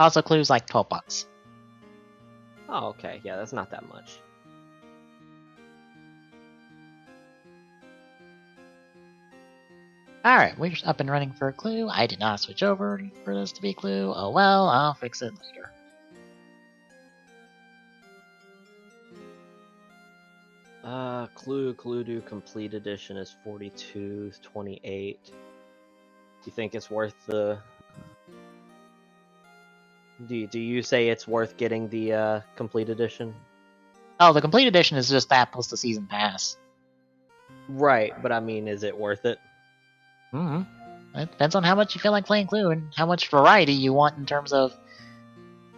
Also, Clue's like $12. Oh, okay. Yeah, that's not that much. Alright, we're up and running for a Clue. I did not switch over for this to be a Clue. Oh well, I'll fix it later. Clue Do Complete Edition is $42.28. You think it's worth the... Do you say it's worth getting the Complete Edition? Oh, the Complete Edition is just that plus the Season Pass. Right, but I mean, is it worth it? It depends on how much you feel like playing Clue and how much variety you want in terms of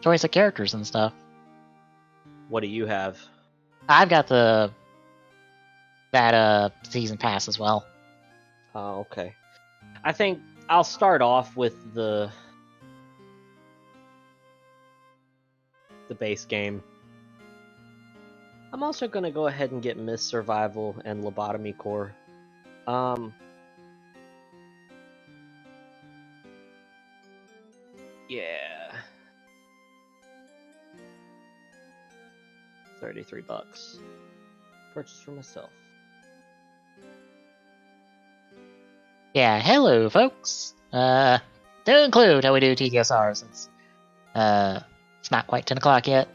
choice of characters and stuff. What do you have? I've got that Season Pass as well. Oh, okay. I think I'll start off with the base game. I'm also gonna go ahead and get Miss Survival and Lobotomy Core. Yeah. $33. Purchase for myself. Yeah, hello folks. To include how we do TGSR since it's not quite 10 o'clock yet.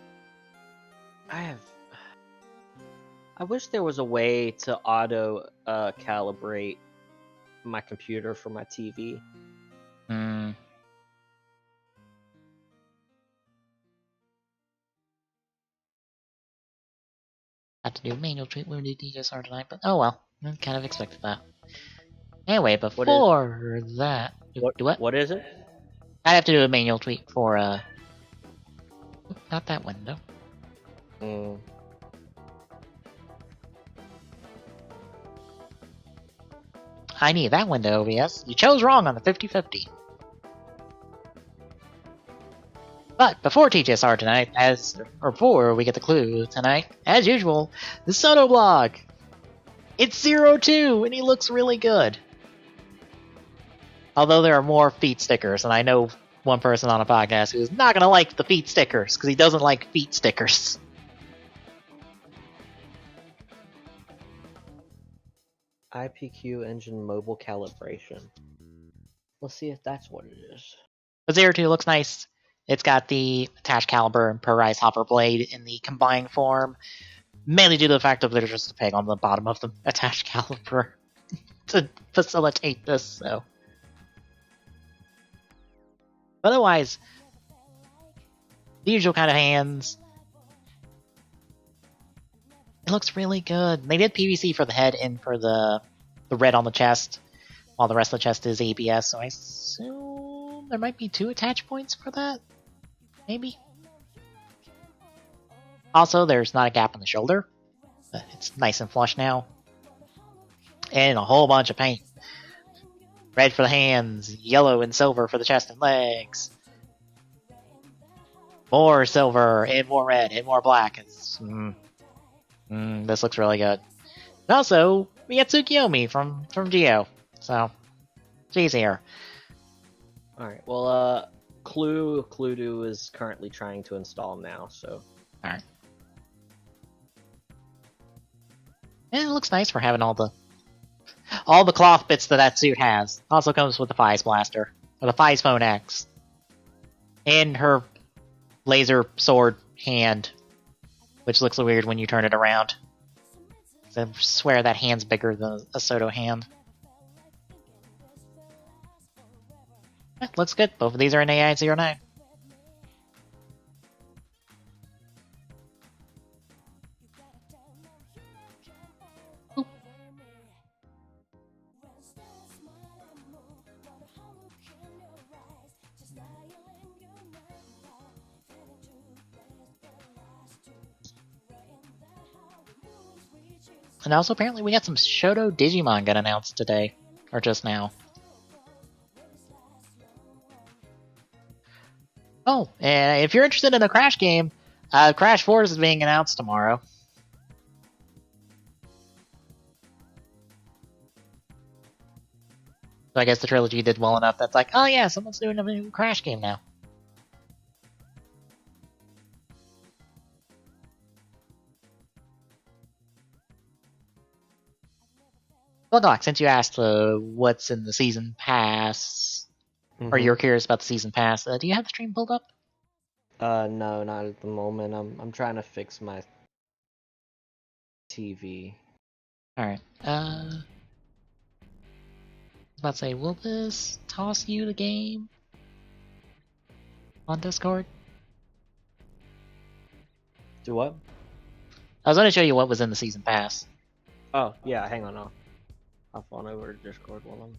I wish there was a way to auto calibrate my computer for my TV. Have to do a manual treat when we do TGSR tonight, but oh well. I kind of expected that. Anyway, before that... What is it? I have to do a manual tweet for, not that window. I need that window, OBS. You chose wrong on the 50-50. But before TGSR tonight, before we get the clue tonight, as usual, the Soto blog! It's 02, and he looks really good. Although there are more feet stickers, and I know one person on a podcast who's not going to like the feet stickers, because he doesn't like feet stickers. IPQ engine mobile calibration. Let's see if that's what it is. The 02 looks nice. It's got the attached caliber and per-rise hopper blade in the combined form, mainly due to the fact that there's just a peg on the bottom of the attached caliber to facilitate this, so... Otherwise, the usual kind of hands. It looks really good. They did PVC for the head and for the red on the chest, while the rest of the chest is ABS, so I assume there might be 2 attach points for that? Maybe? Also, there's not a gap in the shoulder. But it's nice and flush now. And a whole bunch of paint. Red for the hands, yellow and silver for the chest and legs. More silver, and more red, and more black. This looks really good. And also, we get Tsukiyomi from Geo. So, she's here. Alright, well, Cluedo is currently trying to install now, so... Alright. And it looks nice for having all the cloth bits that suit has. Also comes with the Fize Blaster, or the Fize Phone X. And her laser sword hand, which looks weird when you turn it around. I swear that hand's bigger than a Soto hand. Looks good. Both of these are in AI09. And also, apparently, we got some Shoto Digimon got announced today. Or just now. Oh, and if you're interested in the Crash game, Crash 4 is being announced tomorrow. So I guess the trilogy did well enough that's like, oh yeah, someone's doing a new Crash game now. Well, Doc, since you asked what's in the season pass, or you're curious about the season pass, do you have the stream pulled up? No, not at the moment. I'm trying to fix my TV. Alright, I was about to say, will this toss you the game on Discord? Do what? I was going to show you what was in the season pass. Oh, yeah, hang on. I'll phone over to Discord while I'm...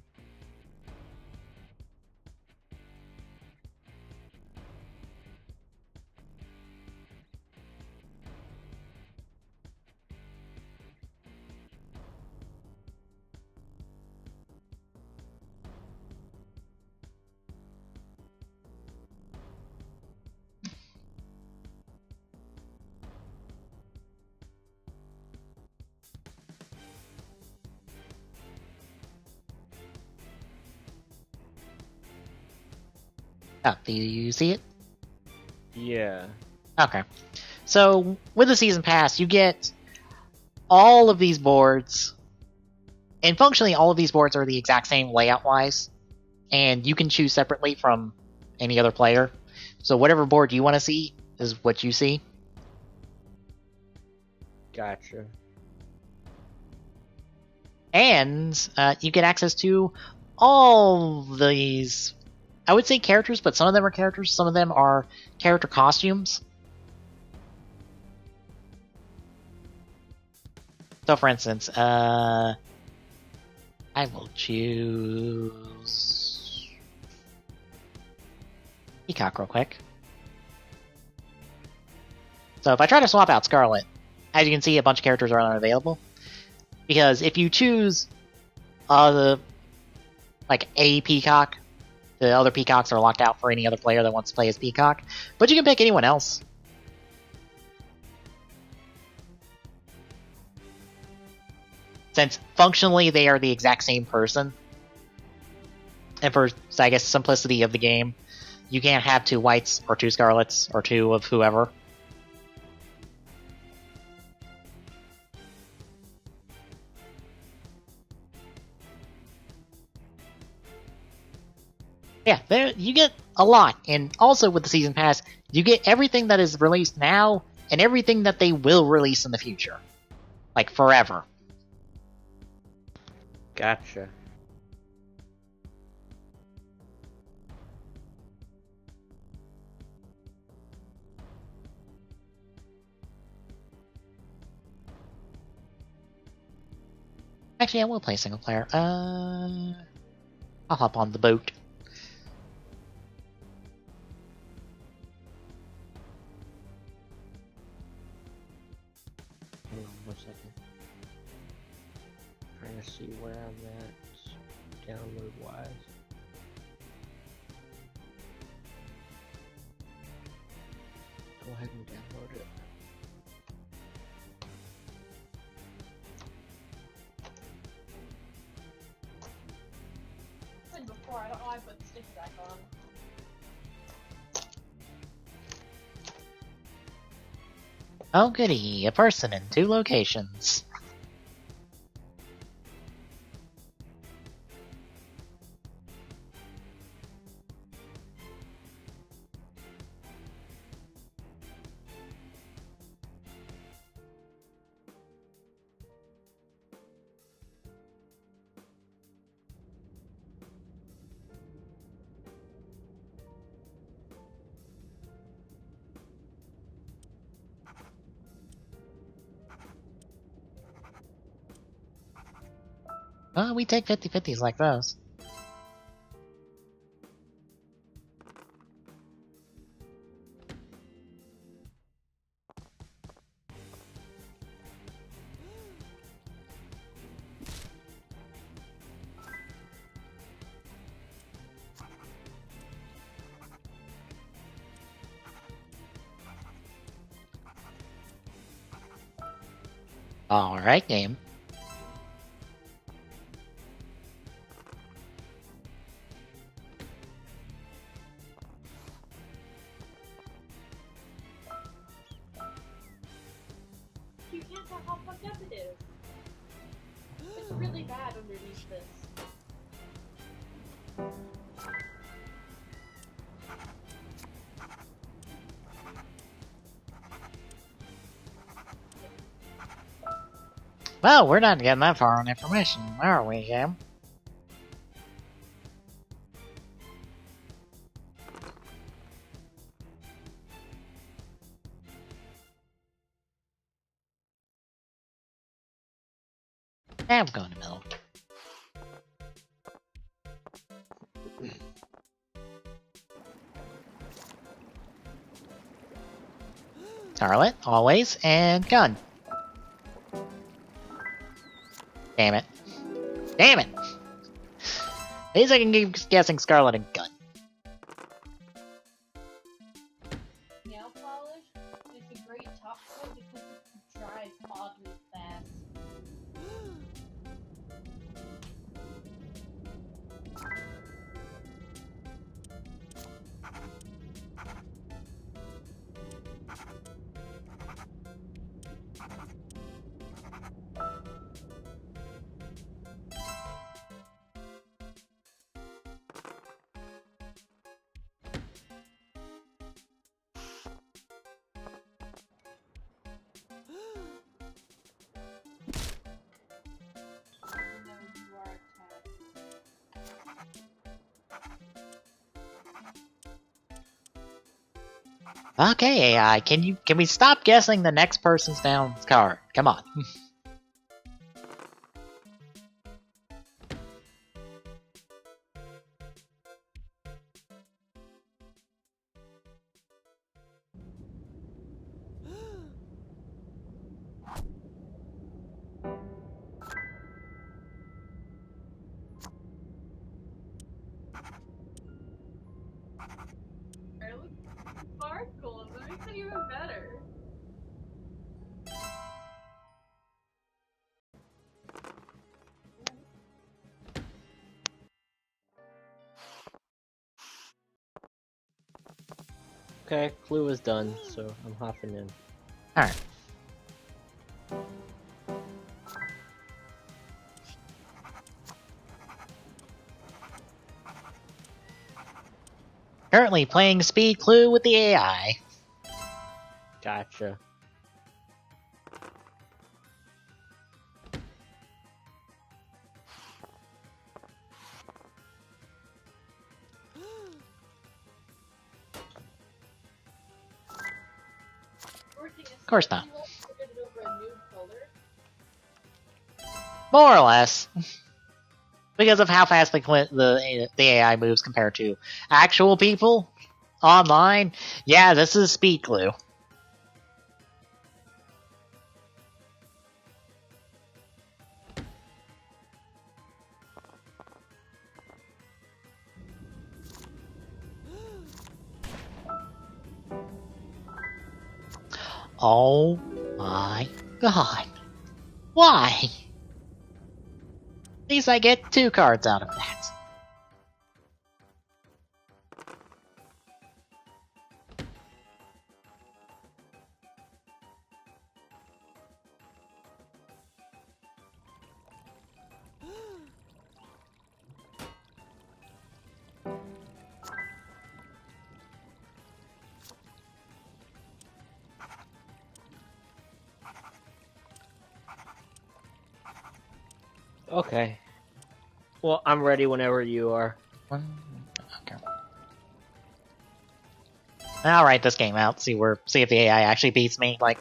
Oh, do you see it? Yeah. Okay. So, with the season pass, you get all of these boards, and functionally all of these boards are the exact same layout-wise, and you can choose separately from any other player. So whatever board you want to see is what you see. Gotcha. And you get access to all these, I would say characters, but some of them are characters, some of them are character costumes. So for instance, I will choose Peacock real quick. So if I try to swap out Scarlet, as you can see, a bunch of characters are unavailable. Because if you choose like a Peacock, the other Peacocks are locked out for any other player that wants to play as Peacock. But you can pick anyone else. Since functionally they are the exact same person. And for, I guess, simplicity of the game, you can't have 2 whites or 2 scarlets or 2 of whoever. Yeah, there you get a lot, and also with the season pass, you get everything that is released now and everything that they will release in the future, like forever. Gotcha. Actually, I will play single player. I'll hop on the boat. Hang on 1 second. Trying to see where I'm at download wise. Go ahead and download it. Before, I don't know why I put the sticker back on. Oh goody, a person in 2 locations. Oh, we take 50-50s like those. Alright, game. You can't tell how fucked up it is. really bad underneath this. Well, we're not getting that far on information, are we, Jim? I'm going to middle. Scarlet, always, and gun. Damn it. Damn it! At least I can keep guessing Scarlet and gun. Nail polish is a great top coat because it dries oddly fast. No, you are attacked. Okay, AI, can we stop guessing the next person's down card? Come on. Sparkles, that makes it even better. Okay, clue is done, so I'm hopping in. Alright. Currently playing Speed Clue with the AI. Gotcha. Of course not. More or less. Because of how fast the AI moves compared to actual people online. Yeah, this is Speed Clue. Oh my god. Why? At least I get 2 cards out of that. Okay. Well, I'm ready whenever you are. Okay. I'll write this game out, see if the AI actually beats me. Like,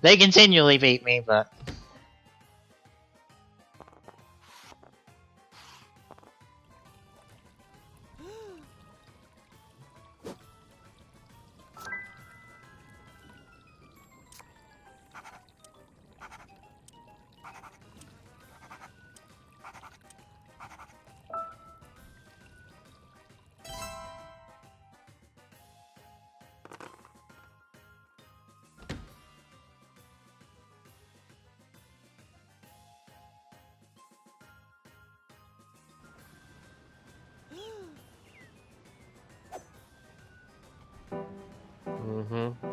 they continually beat me, but... Mm-hmm.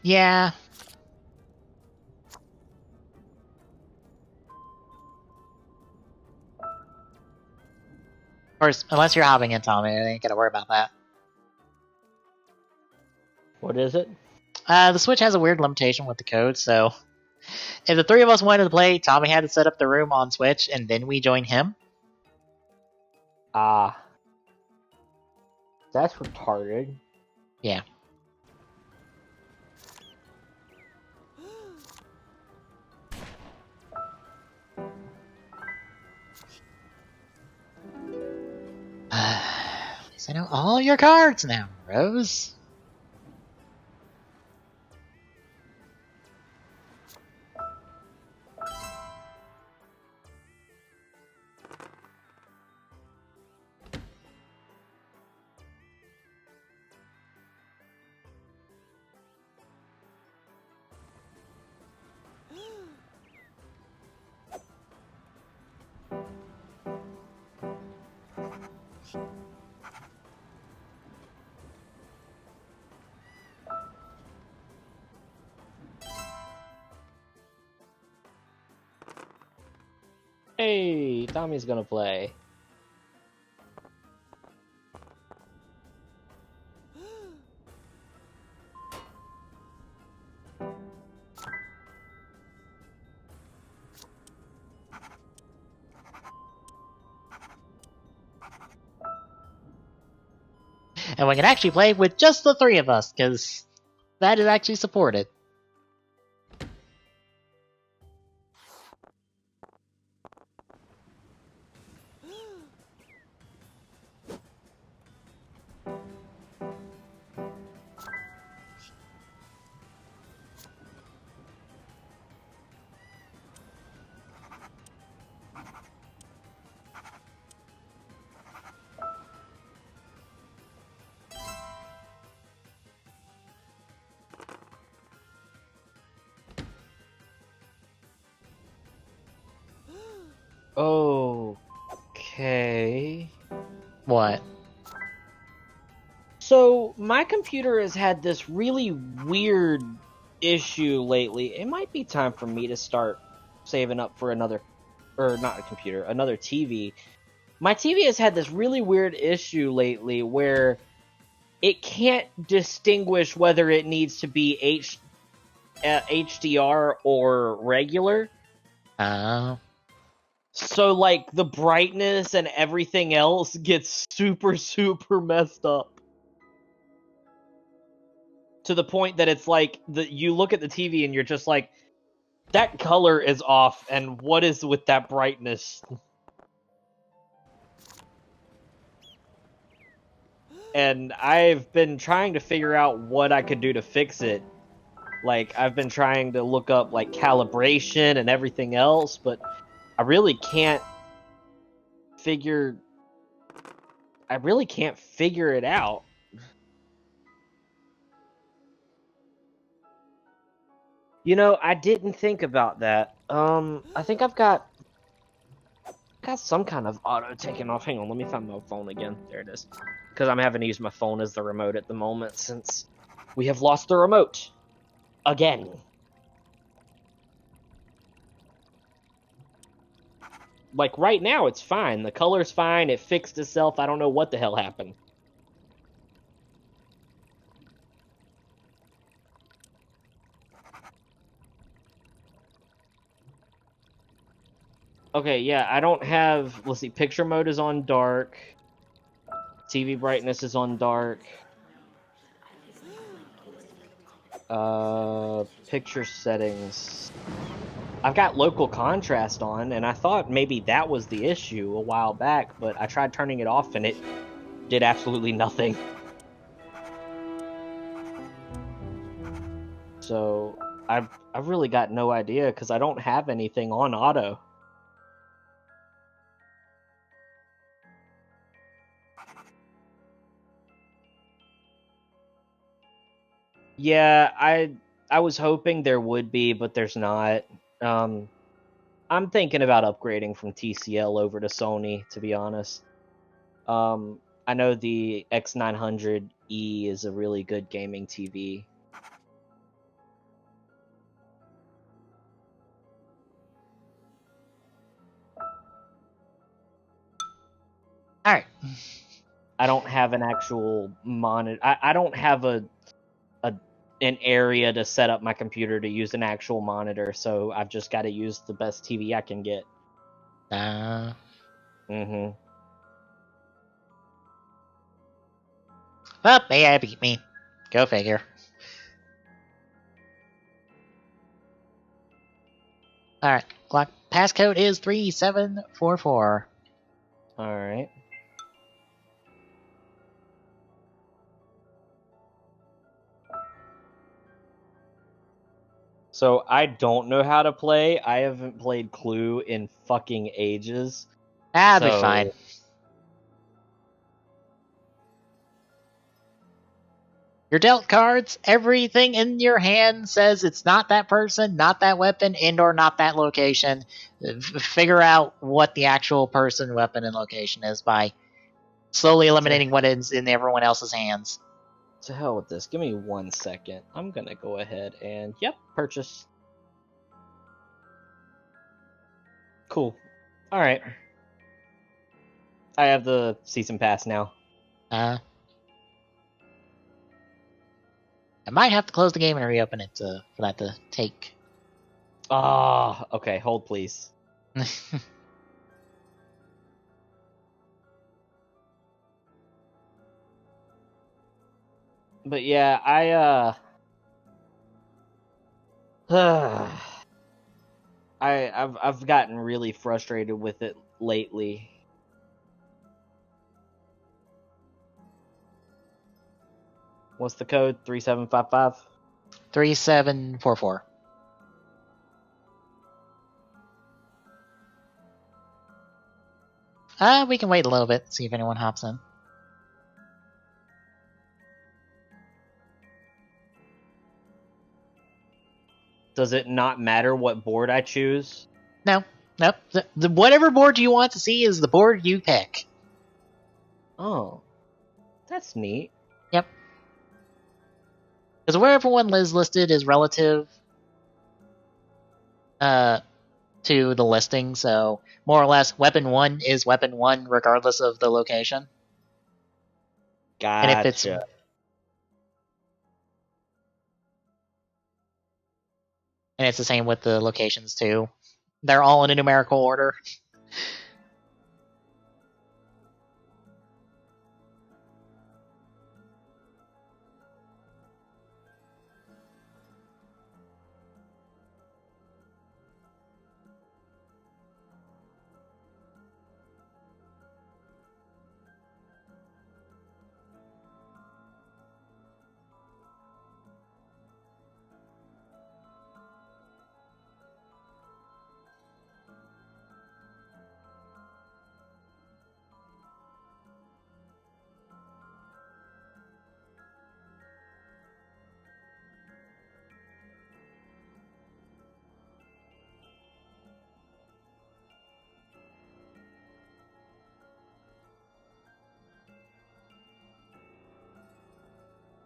Yeah. Of course, unless you're hopping in, Tommy, I ain't gotta worry about that. What is it? The Switch has a weird limitation with the code, so if the three of us wanted to play, Tommy had to set up the room on Switch, and then we join him. Ah. That's retarded. Yeah. At least I know all your cards now, Rose. Hey, Tommy's gonna play. And we can actually play with just the three of us, because that is actually supported. Okay. What? So, my computer has had this really weird issue lately. It might be time for me to start saving up for another, or not a computer, another TV. My TV has had this really weird issue lately where it can't distinguish whether it needs to be HDR or regular. So, like, the brightness and everything else gets super, super messed up. To the point that it's like, you look at the TV and you're just like, that color is off, and what is with that brightness? And I've been trying to figure out what I could do to fix it. Like, I've been trying to look up, like, calibration and everything else, but I really can't figure it out. You know, I didn't think about that. I think I've got some kind of auto taken off. Hang on, let me find my phone again. There it is. Because I'm having to use my phone as the remote at the moment since we have lost the remote. Again. Like, right now, it's fine. The color's fine. It fixed itself. I don't know what the hell happened. Okay, yeah, I don't have... Let's see, picture mode is on dark. TV brightness is on dark. Picture settings. I've got local contrast on, and I thought maybe that was the issue a while back, but I tried turning it off and it did absolutely nothing. So, I've really got no idea, because I don't have anything on auto. Yeah, I was hoping there would be, but there's not. I'm thinking about upgrading from TCL over to Sony, to be honest. I know the X900E is a really good gaming TV. Alright. I don't have an actual monitor. I don't have an area to set up my computer to use an actual monitor, so I've just got to use the best TV I can get. Mm-hmm. Well, AI beat me. Go figure. Alright, clock passcode is 3744. Alright. So, I don't know how to play. I haven't played Clue in fucking ages. That'll be fine. You're dealt cards. Everything in your hand says it's not that person, not that weapon, and or not that location. Figure out what the actual person, weapon, and location is by slowly eliminating what is in everyone else's hands. To hell with this. Give me 1 second. I'm gonna go ahead and, yep, purchase. Cool. Alright. I have the season pass now. I might have to close the game and reopen it for that to take. Ah, okay, hold please. But yeah, I've gotten really frustrated with it lately. What's the code? 3755? 3744. We can wait a little bit, see if anyone hops in. Does it not matter what board I choose? No. Nope. Whatever board you want to see is the board you pick. Oh. That's neat. Yep. Because where everyone is listed is relative to the listing, so more or less weapon 1 is weapon 1 regardless of the location. Gotcha. And if it's the same with the locations too. They're all in a numerical order.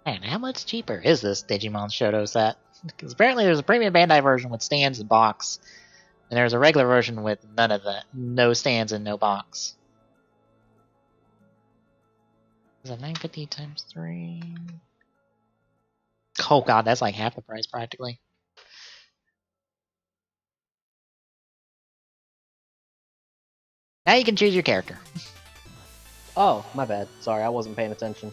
Man, how much cheaper is this Digimon Shoto set? Because apparently there's a premium Bandai version with stands and box, and there's a regular version with none of that. No stands and no box. Is that 950 times 3? Oh god, that's like half the price practically. Now you can choose your character. Oh, my bad. Sorry, I wasn't paying attention.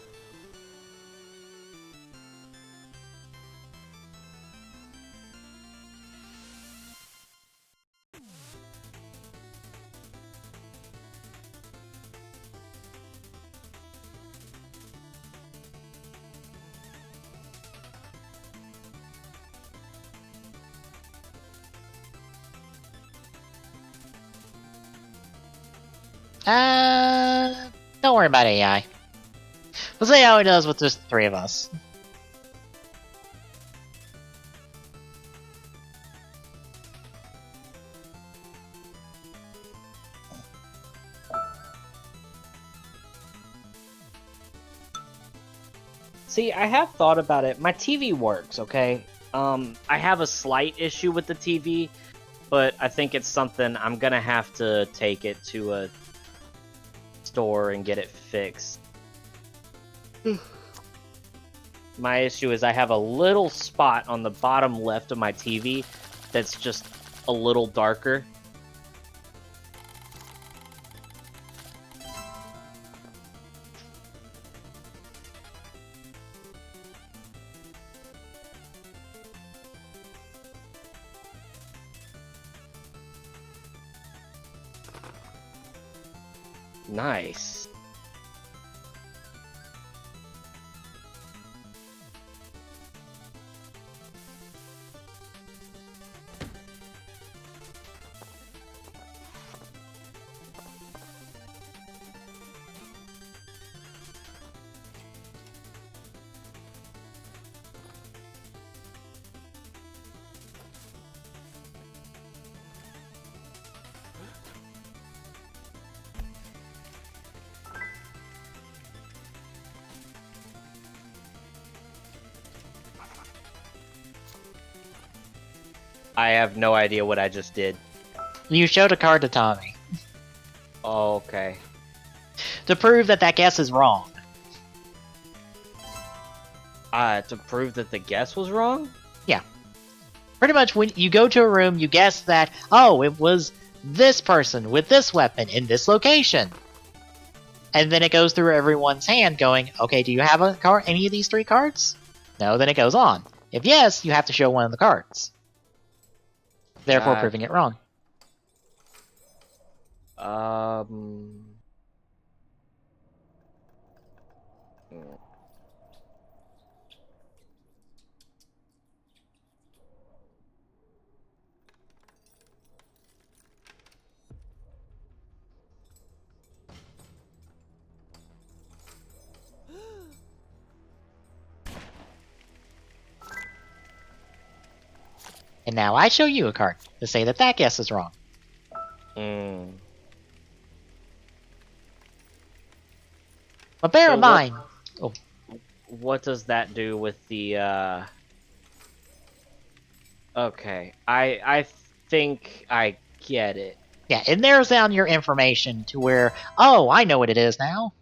Don't worry about AI. We'll see how it does with just the 3 of us. See, I have thought about it. My TV works, okay? I have a slight issue with the TV, but I think it's something I'm gonna have to take it to store and get it fixed. My issue is I have a little spot on the bottom left of my TV that's just a little darker. Nice. I have no idea what I just did. You showed a card to Tommy Okay. to prove that that guess is wrong. To prove that the guess was wrong? Pretty much when you go to a room, you guess that, oh, it was this person with this weapon in this location. And then it goes through everyone's hand going, okay, do you have a card? Any of these 3 cards? No, then it goes on. If yes, you have to show one of the cards. Therefore proving it wrong. And now I show you a card to say that that guess is wrong. But bear in mind... What does that do with the, Okay, I think I get it. Yeah, it narrows down your information to where, oh, I know what it is now.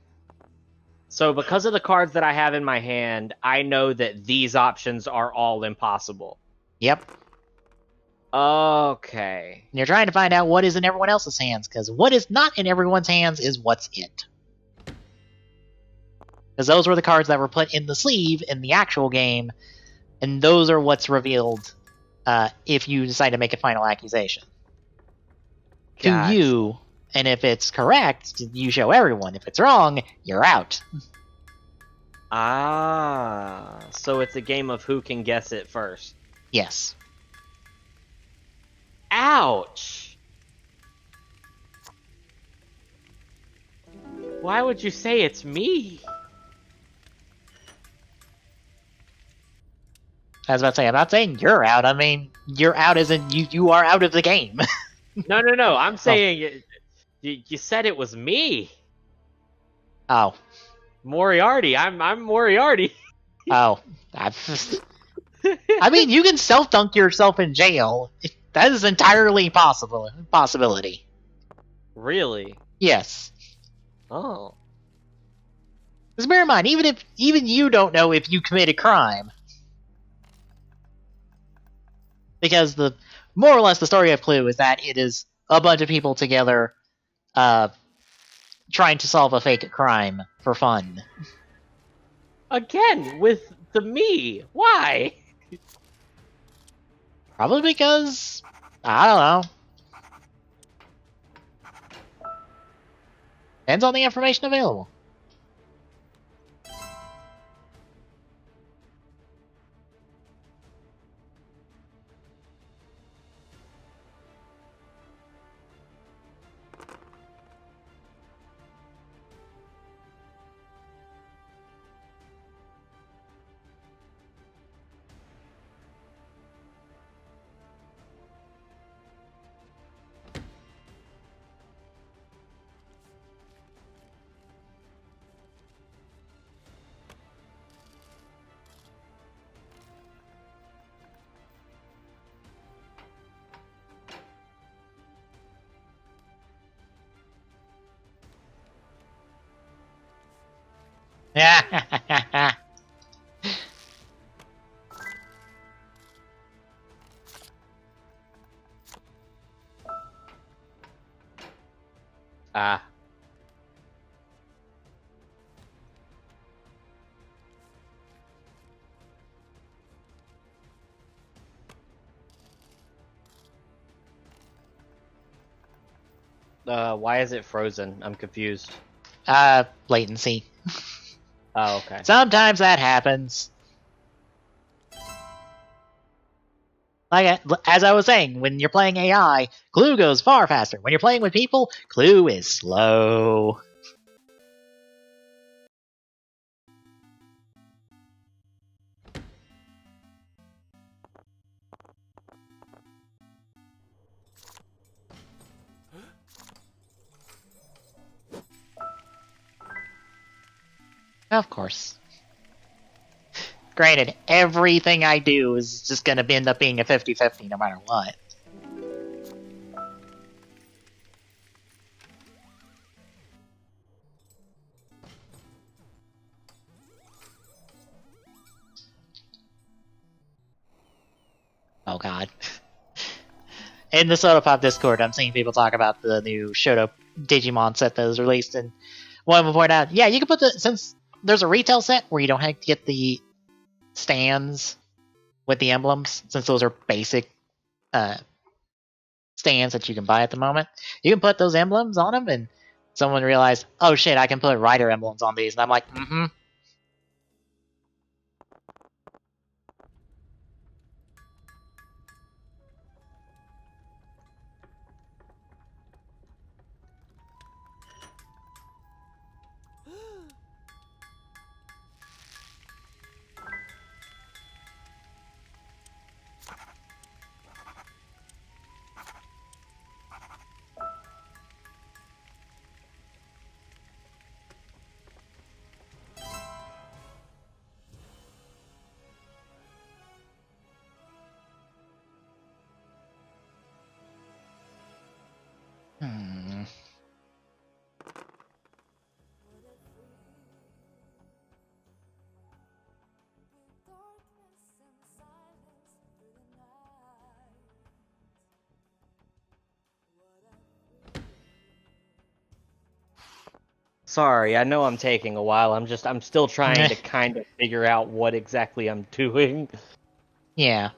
So because of the cards that I have in my hand, I know that these options are all impossible. Yep. Okay. And you're trying to find out what is in everyone else's hands, because what is not in everyone's hands is what's it. Because those were the cards that were put in the sleeve in the actual game, and those are what's revealed if you decide to make a final accusation. Gotcha. To you, and if it's correct, you show everyone. If it's wrong, you're out. Ah, so it's a game of who can guess it first. Yes. Ouch! Why would you say it's me? I was about to say, I'm not saying you're out. I mean, you're out as in you are out of the game. No. I'm saying you said it was me. Oh. Moriarty. I'm Moriarty. Oh. I mean, you can self-dunk yourself in jail. That is entirely possibility. Really? Yes. Oh. Because bear in mind, even you don't know if you commit a crime. Because more or less the story of Clue is that it is a bunch of people together trying to solve a fake crime for fun. Again, with the me. Why? Probably because, I don't know. Depends on the information available. Yeah. Ah. Why is it frozen? I'm confused. Latency. Oh, okay. Sometimes that happens. Like, as I was saying, when you're playing AI, Clue goes far faster. When you're playing with people, Clue is slow. Of course. Granted, everything I do is just gonna end up being a 50-50 no matter what. Oh god. In the Soda Pop Discord, I'm seeing people talk about the new Shoto Digimon set that was released, and one of them pointed out, yeah, you can put since there's a retail set where you don't have to get the stands with the emblems, since those are basic stands that you can buy at the moment, you can put those emblems on them, and someone realized, oh shit, I can put rider emblems on these, and I'm like, mm-hmm. Hmm. Sorry, I know I'm taking a while. I'm still trying to kind of figure out what exactly I'm doing. Yeah.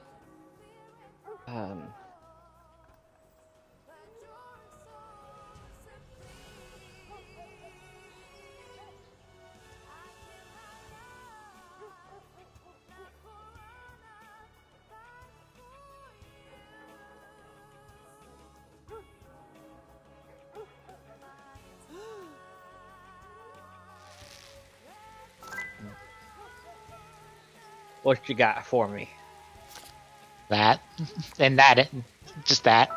What you got for me? That. And that. Just that.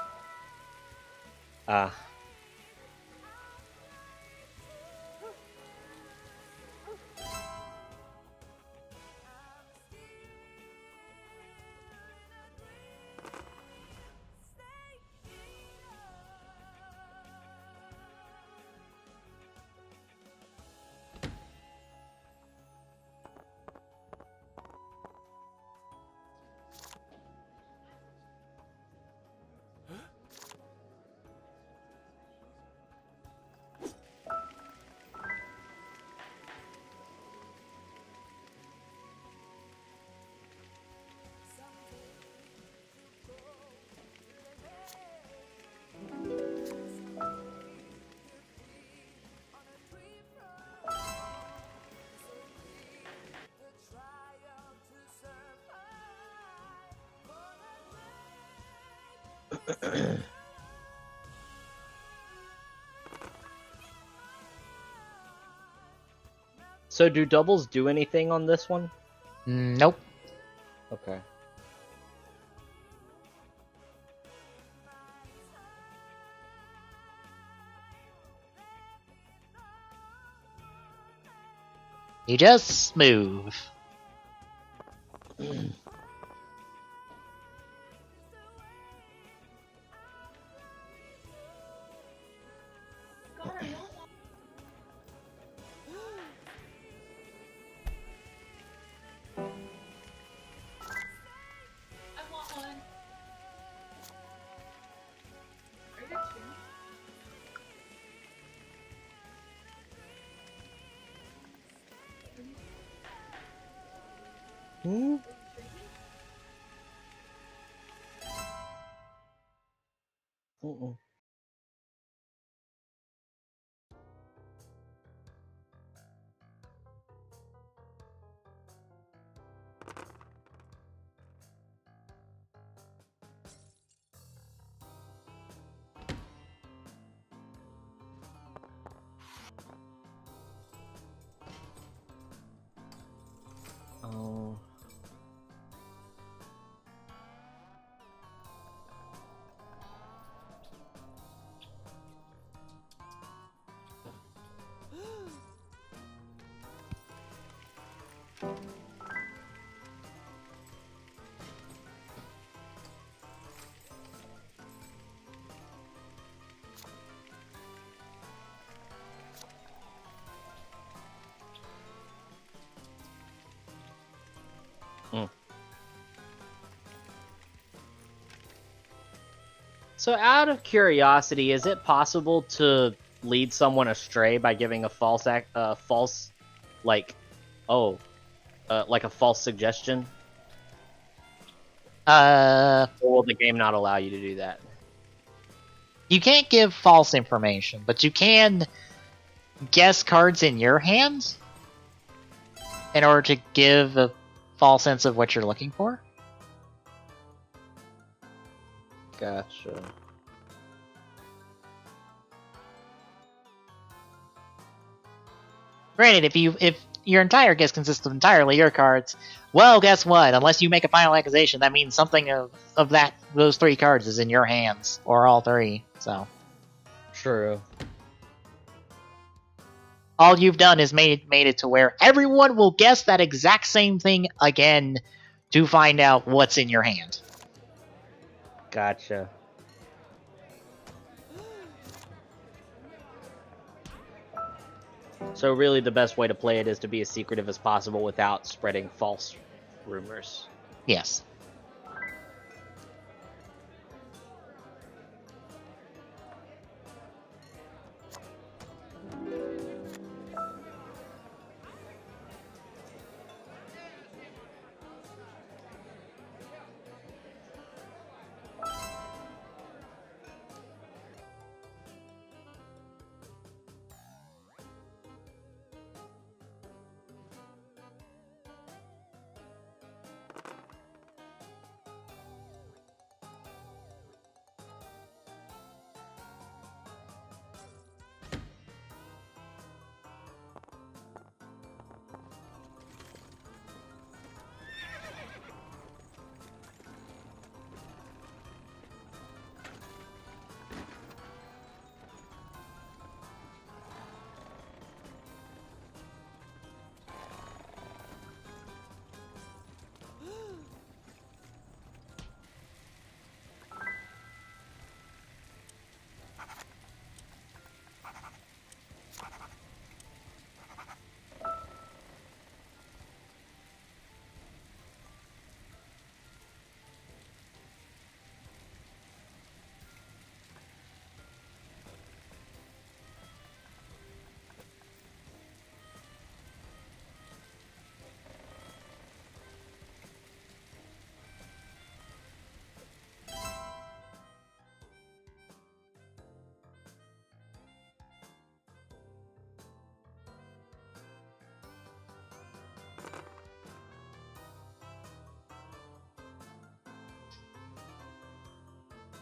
So do doubles do anything on this one? Nope. Okay. You just move. Hmm? Mm-mm. Oh. Mm. So, out of curiosity, is it possible to lead someone astray by giving a false, like, like a false suggestion? Or will the game not allow you to do that? You can't give false information, but you can guess cards in your hands in order to give a false sense of what you're looking for. Gotcha. Granted, if your entire guess consists of entirely your cards, well, guess what? Unless you make a final accusation, that means something of those 3 cards is in your hands, or all 3. So True. all you've done is made it to where everyone will guess that exact same thing again to find out what's in your hand. Gotcha. So really the best way to play it is to be as secretive as possible without spreading false rumors. Yes.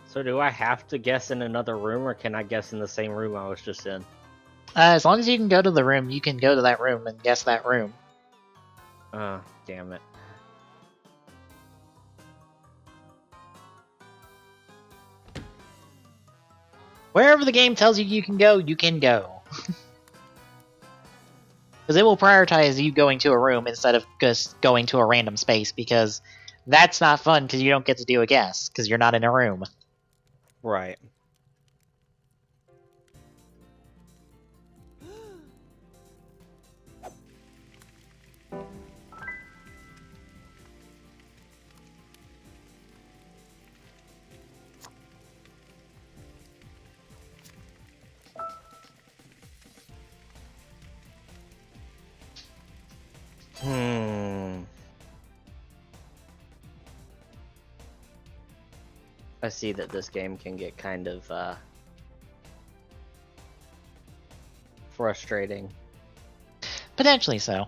So do I have to guess in another room, or can I guess in the same room I was just in? As long as you can go to the room, you can go to that room and guess that room. Damn it. Wherever the game tells you you can go, you can go. Because it will prioritize you going to a room instead of just going to a random space, because that's not fun because you don't get to do a guess, because you're not in a room. Right. I see that this game can get kind of frustrating. Potentially so.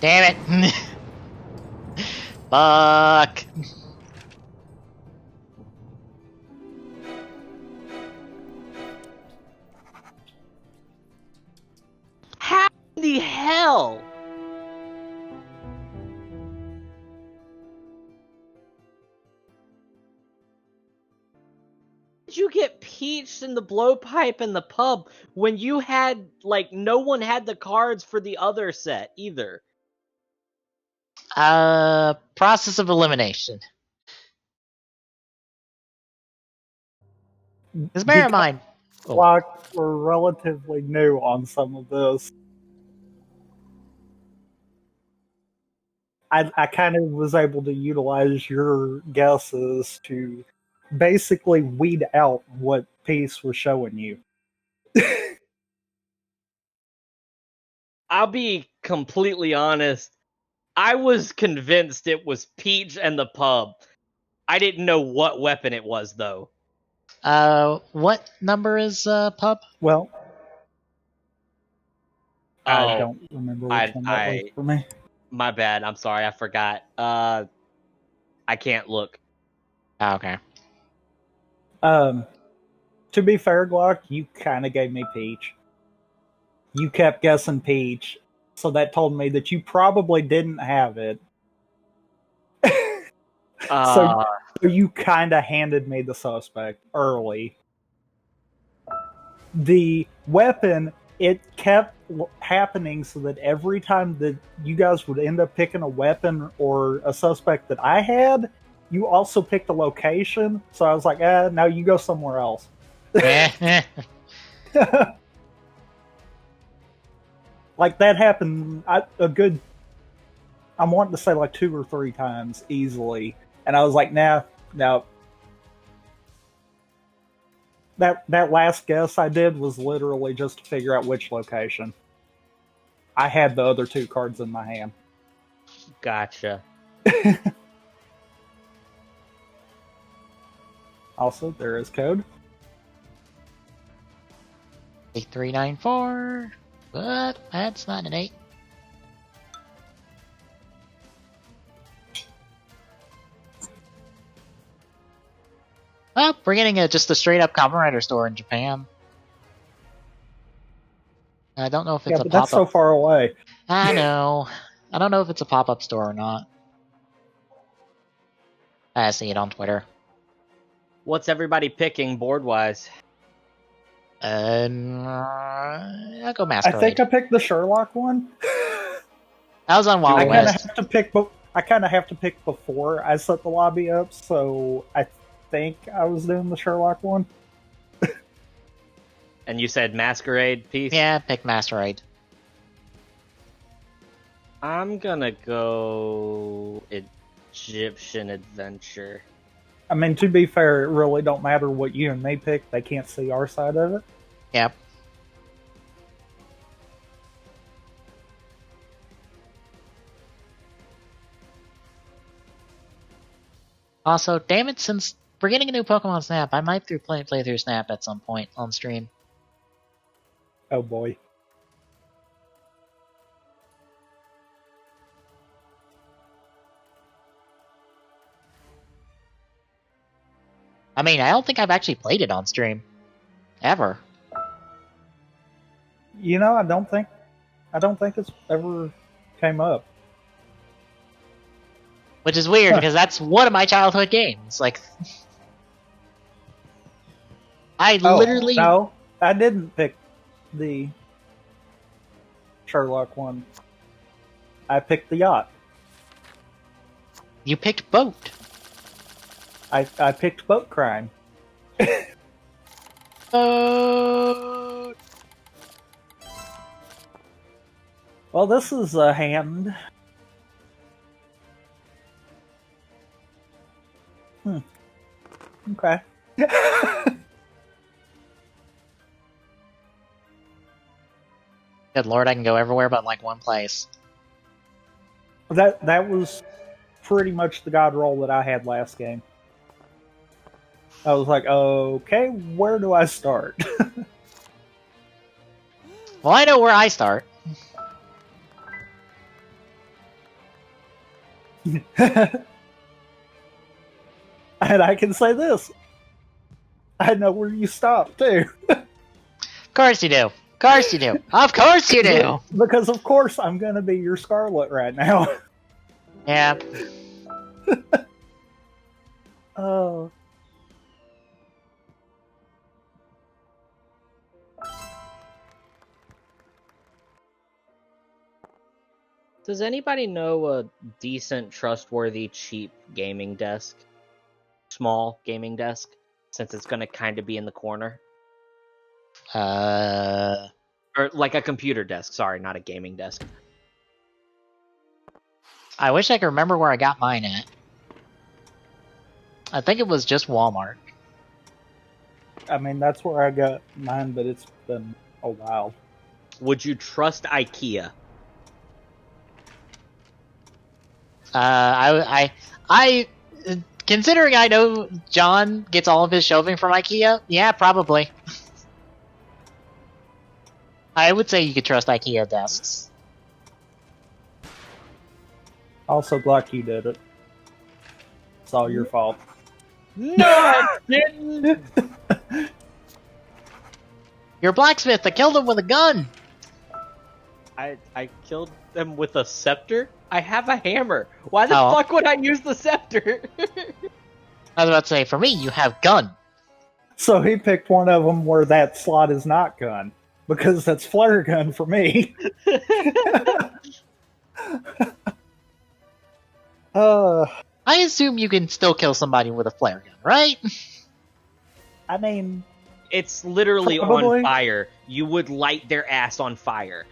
Damn it! Fuck! How in the hell? Did you get peached in the blowpipe in the pub when you had, like, no one had the cards for the other set either? Process of elimination. Because bear in mind... Oh. Blocks were relatively new on some of this. I kind of was able to utilize your guesses to basically weed out what piece was showing you. I'll be completely honest. I was convinced it was Peach and the pub. I didn't know what weapon it was, though. What number is pub? Well, I Oh, don't remember which one that was for me. my bad. I'm sorry. I forgot. I can't look. Oh, okay. To be fair, Glock, you kind of gave me Peach. You kept guessing Peach, so that told me that you probably didn't have it. So you kind of handed me the suspect early. The weapon, it kept happening so that every time that you guys would end up picking a weapon or a suspect that I had, you also picked a location. So I was like, no, you go somewhere else. Like, that happened I'm wanting to say like 2 or 3 times easily. And I was like, no. That last guess I did was literally just to figure out which location. I had the other 2 cards in my hand. Gotcha. Also, there is code. 8394. But that's not an 8. Well, we're getting just a straight up Kamen Rider store in Japan. I don't know if it's Yeah, a but that's so pop-up. far away. I know. I don't know if it's a pop-up store or not. I see it on Twitter. What's everybody picking board-wise? I'll go I Masquerade. think I picked the Sherlock one. That was on Wild I kind of West. have to pick. I kind of have to pick before I set the lobby up, so I think I was doing the Sherlock one. And you said Masquerade piece? Yeah, pick Masquerade. I'm gonna go Egyptian Adventure. I mean, to be fair, it really don't matter what you and me pick. They can't see our side of it. Yep. Also, damn it, since we're getting a new Pokemon Snap, I might play through Snap at some point on stream. Oh boy. I mean, I don't think I've actually played it on stream. Ever. You know, I don't think it's ever came up. Which is weird, because that's one of my childhood games. Like, I literally... No, I didn't pick the Sherlock one. I picked the yacht. You picked Boat. I picked boat crime. Boat! Well, this is a hand. Okay. Good lord, I can go everywhere but like one place. That was pretty much the god roll that I had last game. I was like, okay, where do I start? Well, I know where I start. And I can say this. I know where you stop, too. Of course you do. Of course you do. Of course you do! Because, of course, I'm going to be your Scarlet right now. Yeah. Oh. Does anybody know a decent, trustworthy, cheap gaming desk? Small gaming desk? Since it's gonna kind of be in the corner. Or like a computer desk, sorry, not a gaming desk. I wish I could remember where I got mine at. I think it was just Walmart. I mean, that's where I got mine, but it's been a while. Would you trust IKEA? I considering I know John gets all of his shelving from IKEA, yeah, probably. I would say you could trust IKEA desks. Also, Black, you did it. It's all your fault. No, I didn't! You're a blacksmith that killed him with a gun! I killed them with a scepter? I have a hammer. Why the Oh. fuck would I use the scepter? I was about to say, for me, you have gun. So he picked one of them where that slot is not gun. Because that's flare gun for me. I assume you can still kill somebody with a flare gun, right? I mean, It's literally Probably. on fire. You would light their ass on fire.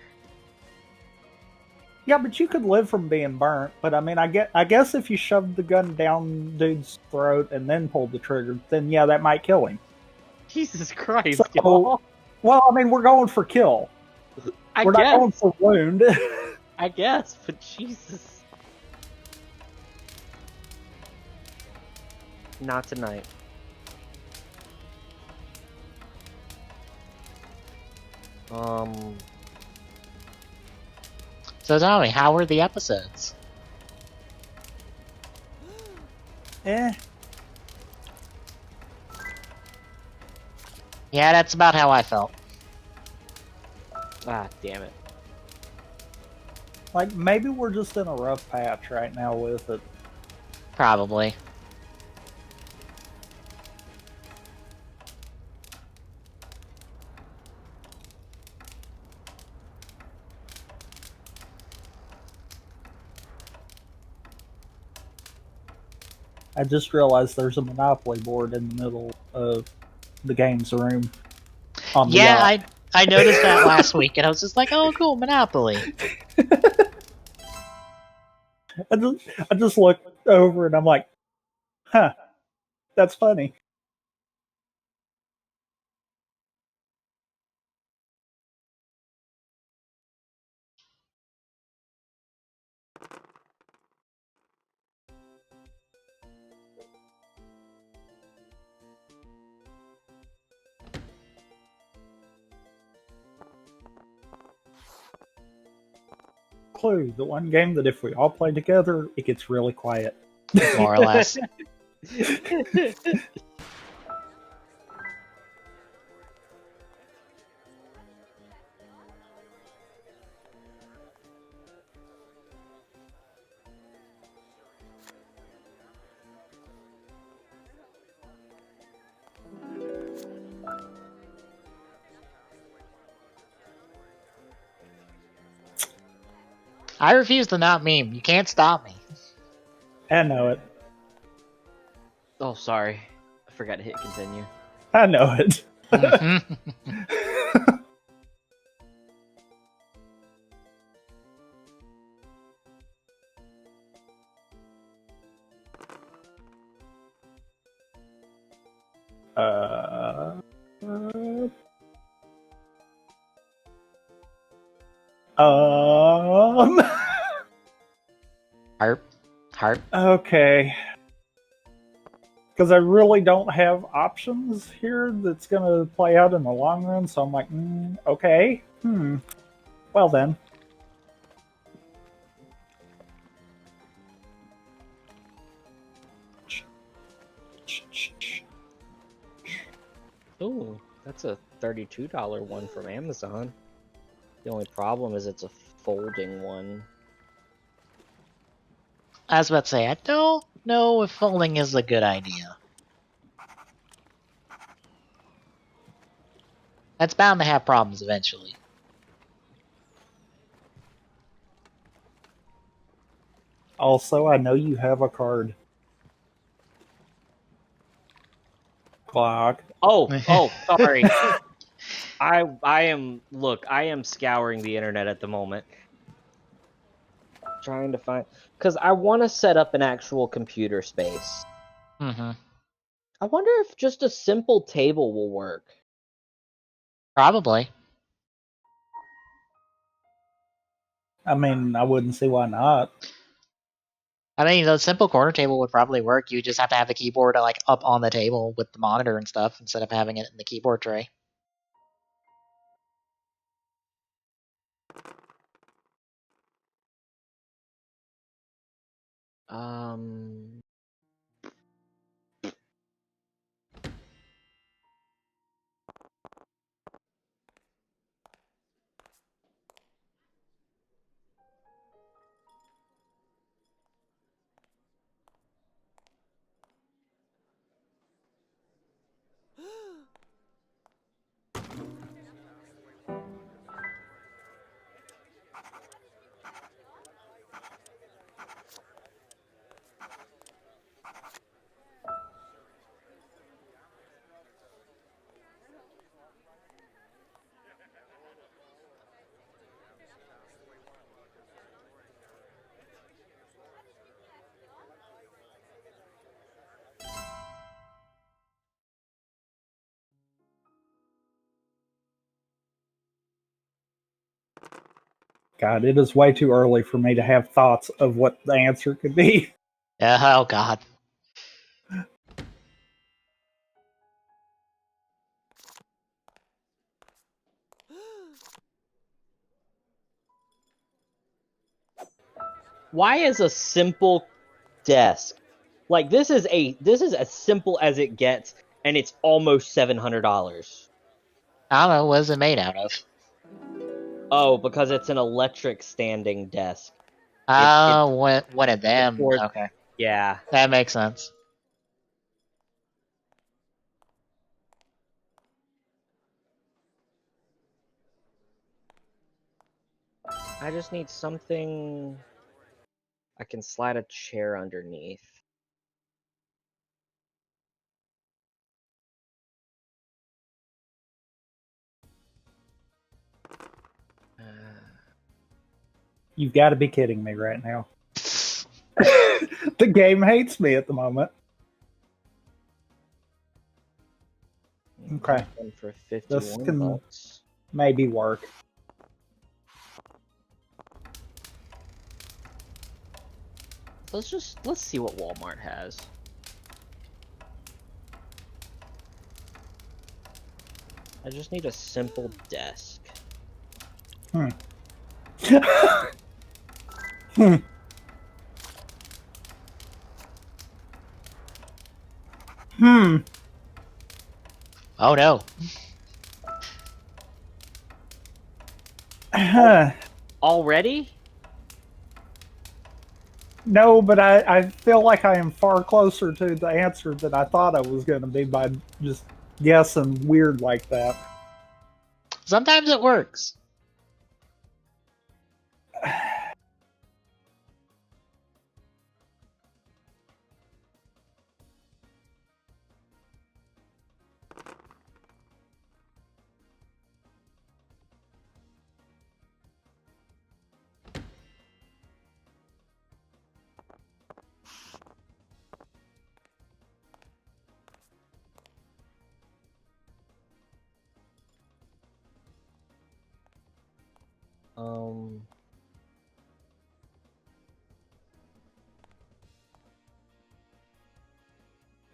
yeah, but you could live from being burnt. But I mean, I guess if you shoved the gun down dude's throat and then pulled the trigger, then yeah, that might kill him. Jesus Christ, So- y'all. Well, I mean, we're going for kill. I We're not going guess. for wound. I guess, but Jesus. Not tonight. So tell me, how were the episodes? Eh. Yeah, that's about how I felt. Ah, damn it. Like, maybe we're just in a rough patch right now with it. Probably. I just realized there's a Monopoly board in the middle of the games room. On the Yeah, yacht. I noticed that last week, and I was just like, oh, cool, Monopoly. I just looked over and I'm like, huh, that's funny. Clue, the one game that if we all play together, it gets really quiet. More or less. I refuse to not meme. You can't stop me. I know it. Oh, sorry. I forgot to hit continue. I know it. Harp. Okay. Because I really don't have options here that's going to play out in the long run, so I'm like, okay. Well then. Ooh, that's a $32 one from Amazon. The only problem is it's a folding one. I was about to say, I don't know if folding is a good idea. That's bound to have problems eventually. Also, I know you have a card. Clock. Oh, sorry. I am scouring the internet at the moment. Trying to find, because I want to set up an actual computer space. Mm-hmm. I wonder if just a simple table will work. Probably. I mean, I wouldn't see why not. I mean, the simple corner table would probably work. You just have to have the keyboard like up on the table with the monitor and stuff instead of having it in the keyboard tray. God, it is way too early for me to have thoughts of what the answer could be. Oh god. Why is a simple desk like this is as simple as it gets, and it's almost $700. I don't know, what is it made out of? Oh, because it's an electric standing desk. Oh, one of them. for- Okay, Yeah. that makes sense. I just need something I can slide a chair underneath. You've got to be kidding me right now. The game hates me at the moment. Okay. One for This 51 can- bucks. Maybe work. Let's see what Walmart has. I just need a simple desk. Hmm. Hmm. Oh no. Already? No, but I feel like I am far closer to the answer than I thought I was going to be by just guessing weird like that. Sometimes it works.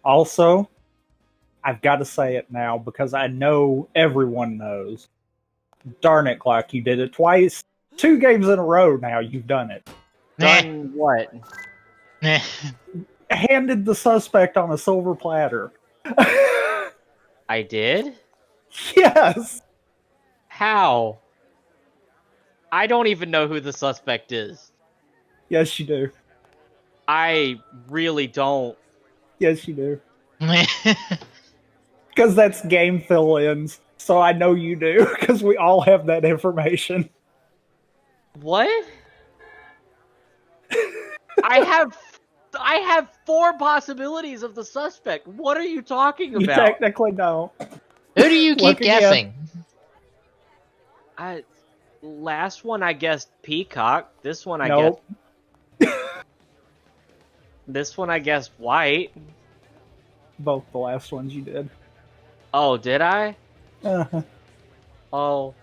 Also, I've got to say it now because I know everyone knows. Darn it, Clock, you did it twice. 2 games in a row now you've done it. Done what? Handed the suspect on a silver platter. I did? Yes! How? I don't even know who the suspect is. Yes, you do. I really don't. Yes, you do. Because that's game fill-ins, so I know you do, because we all have that information. What? I have 4 possibilities of the suspect. What are you talking You about? technically don't. Who do you keep Look again. guessing? Last one I guessed Peacock. This one I Nope. guessed. This one I guessed White. Both the last ones you did. Oh, did I? Uh-huh. Oh,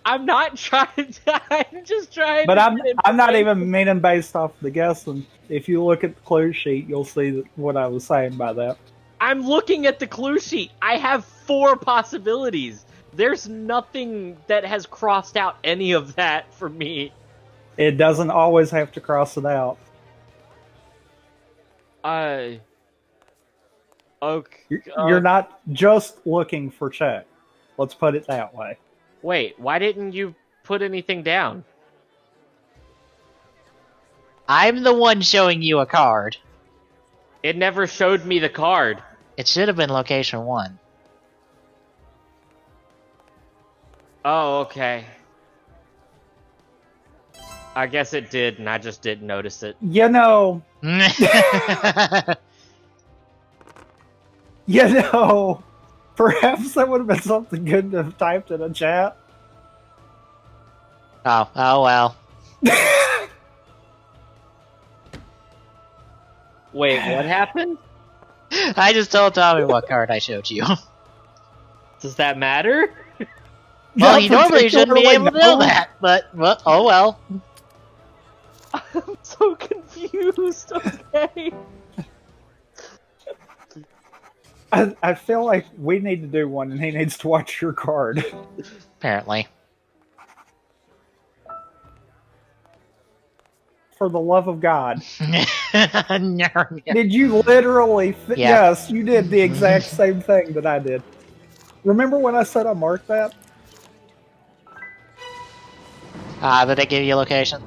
I'm not trying to. I'm just trying. But to I'm not even meaning based off the guessing. If you look at the clue sheet, you'll see what I was saying by that. I'm looking at the clue sheet. I have 4 possibilities. There's nothing that has crossed out any of that for me. It doesn't always have to cross it out. Okay. You're not just looking for check. Let's put it that way. Wait, why didn't you put anything down? I'm the one showing you a card. It never showed me the card. It should have been location 1. Oh, okay. I guess it did, and I just didn't notice it. You know, perhaps that would have been something good to have typed in a chat. Oh well. Wait, what happened? I just told Tommy what card I showed you. Does that matter? Well, you Not normally shouldn't be able to know particularly, that, but oh well. I'm so confused, okay. I feel like we need to do one, and he needs to watch your card. Apparently. For the love of God. No. Did you literally... Yeah. Yes, you did the exact same thing that I did. Remember when I said I marked that? Did they give you a location?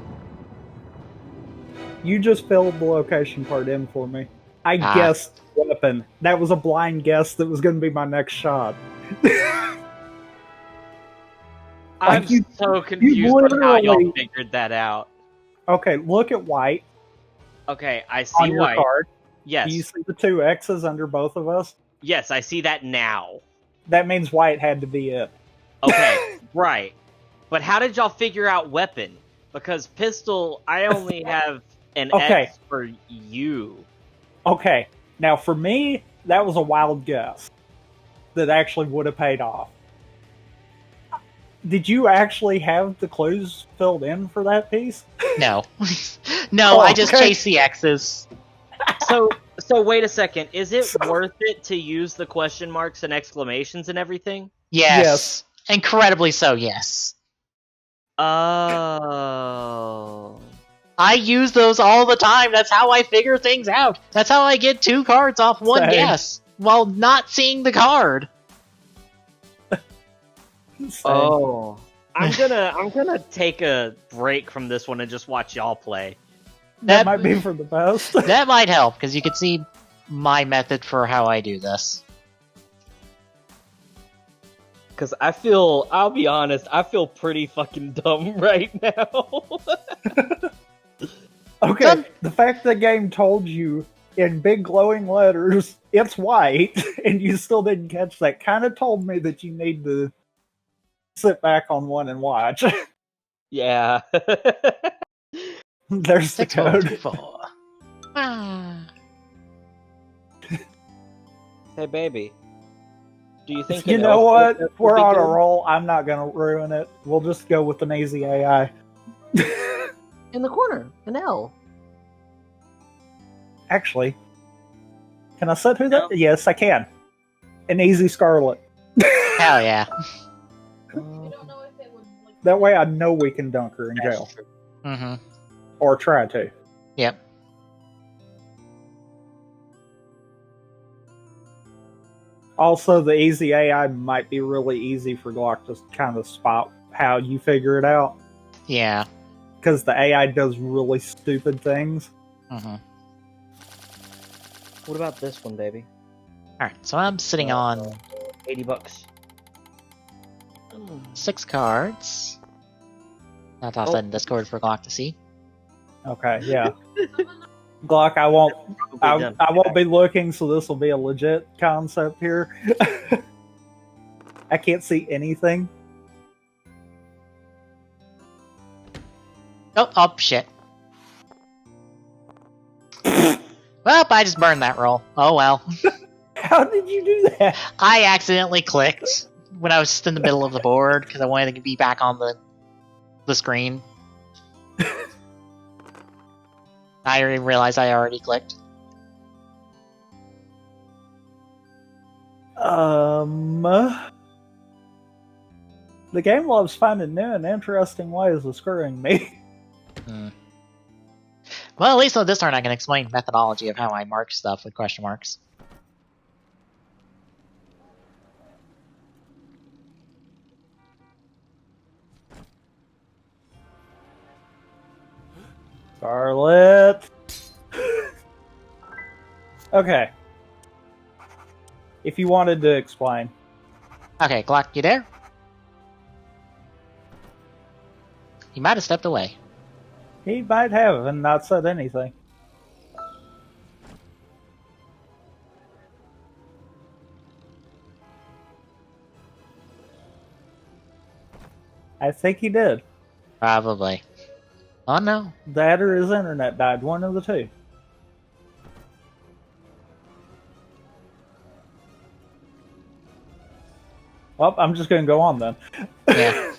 You just filled the location part in for me. I Ah. guessed weapon. That was a blind guess that was going to be my next shot. I'm you- so confused on how y'all figured that out. Okay, look at white Okay, I on see your white. card. Yes. Do you see the two X's under both of us? Yes, I see that now. That means white had to be it. Okay, right. But how did y'all figure out weapon? Because pistol, I only have an Okay. X for you. Okay, now for me, that was a wild guess that actually would have paid off. Did you actually have the clues filled in for that piece? No. No, Oh, I just okay. chase the X's. So wait a second. Is it worth it to use the question marks and exclamations and everything? Yes. Incredibly so, yes. Oh. I use those all the time. That's how I figure things out. That's how I get 2 cards off one Same. guess while not seeing the card. Oh. I'm gonna take a break from this one and just watch y'all play. That might be for the best. That might help, because you can see my method for how I do this. Because I'll be honest, I feel pretty fucking dumb right now. Okay, the fact the game told you in big glowing letters, it's white, and you still didn't catch that, kind of told me that you need to sit back on one and watch. Yeah. There's the 6, 4, 2, code. 4. Ah. Hey, baby. Do you think You an know elf what? would We're be on a good? roll. I'm not going to ruin it. We'll just go with an easy AI. In the corner, an L. Actually, can I set who that? No. Yes, I can. An easy Scarlet. Hell yeah. I don't know if it would like That way I know we can dunk her in jail. That's true. Mm-hmm. Or try to. Yep. Also, the easy AI might be really easy for Glock to kind of spot how you figure it out. Yeah. Because the AI does really stupid things. Mm-hmm. What about this one, baby? Alright, so I'm sitting on $80. 6 cards. I'll toss that in Discord for Glock to see. Okay, yeah. Glock, I won't be looking, so this will be a legit concept here. I can't see anything. Oh, shit. Well, I just burned that roll. Oh well. How did you do that? I accidentally clicked when I was just in the middle of the board because I wanted to be back on the screen. I realized I already clicked. The game loves finding new and interesting ways of screwing me. Well, at least on this turn I can explain the methodology of how I mark stuff with question marks. Scarlet. Okay. If you wanted to explain. Okay, Glock, you there? He might have stepped away. He might have and not said anything. I think he did. Probably. Oh no. That or his internet died. One of the two. Well, I'm just going to go on then. Yeah.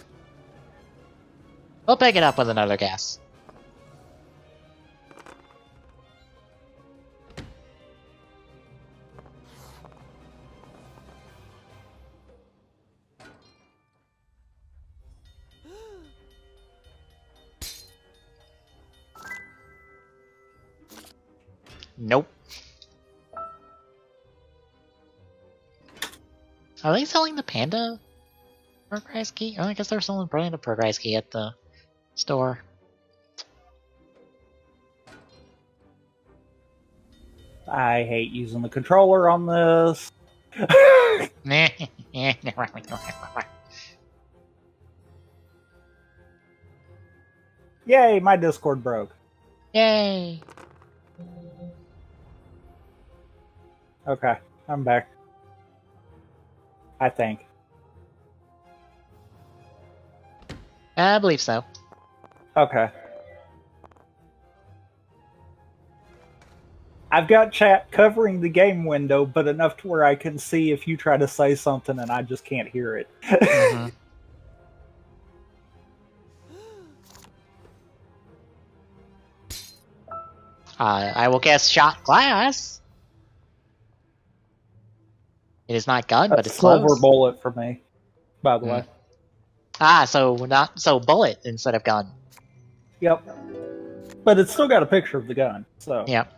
We'll pick it up with another guess. Nope. Are they selling the Panda progress key? Oh, I guess they're selling Panda progress key at the Store. I hate using the controller on this. Yay, my Discord broke. Yay! Okay, I'm back. I think. I believe so. Okay. I've got chat covering the game window, but enough to where I can see if you try to say something and I just can't hear it. Mm-hmm. I will guess shot glass. It is not gun, but A it's silver close. bullet for me, by the way. Ah, so bullet instead of gun. Yep. But it's still got a picture of the gun, so. Yep.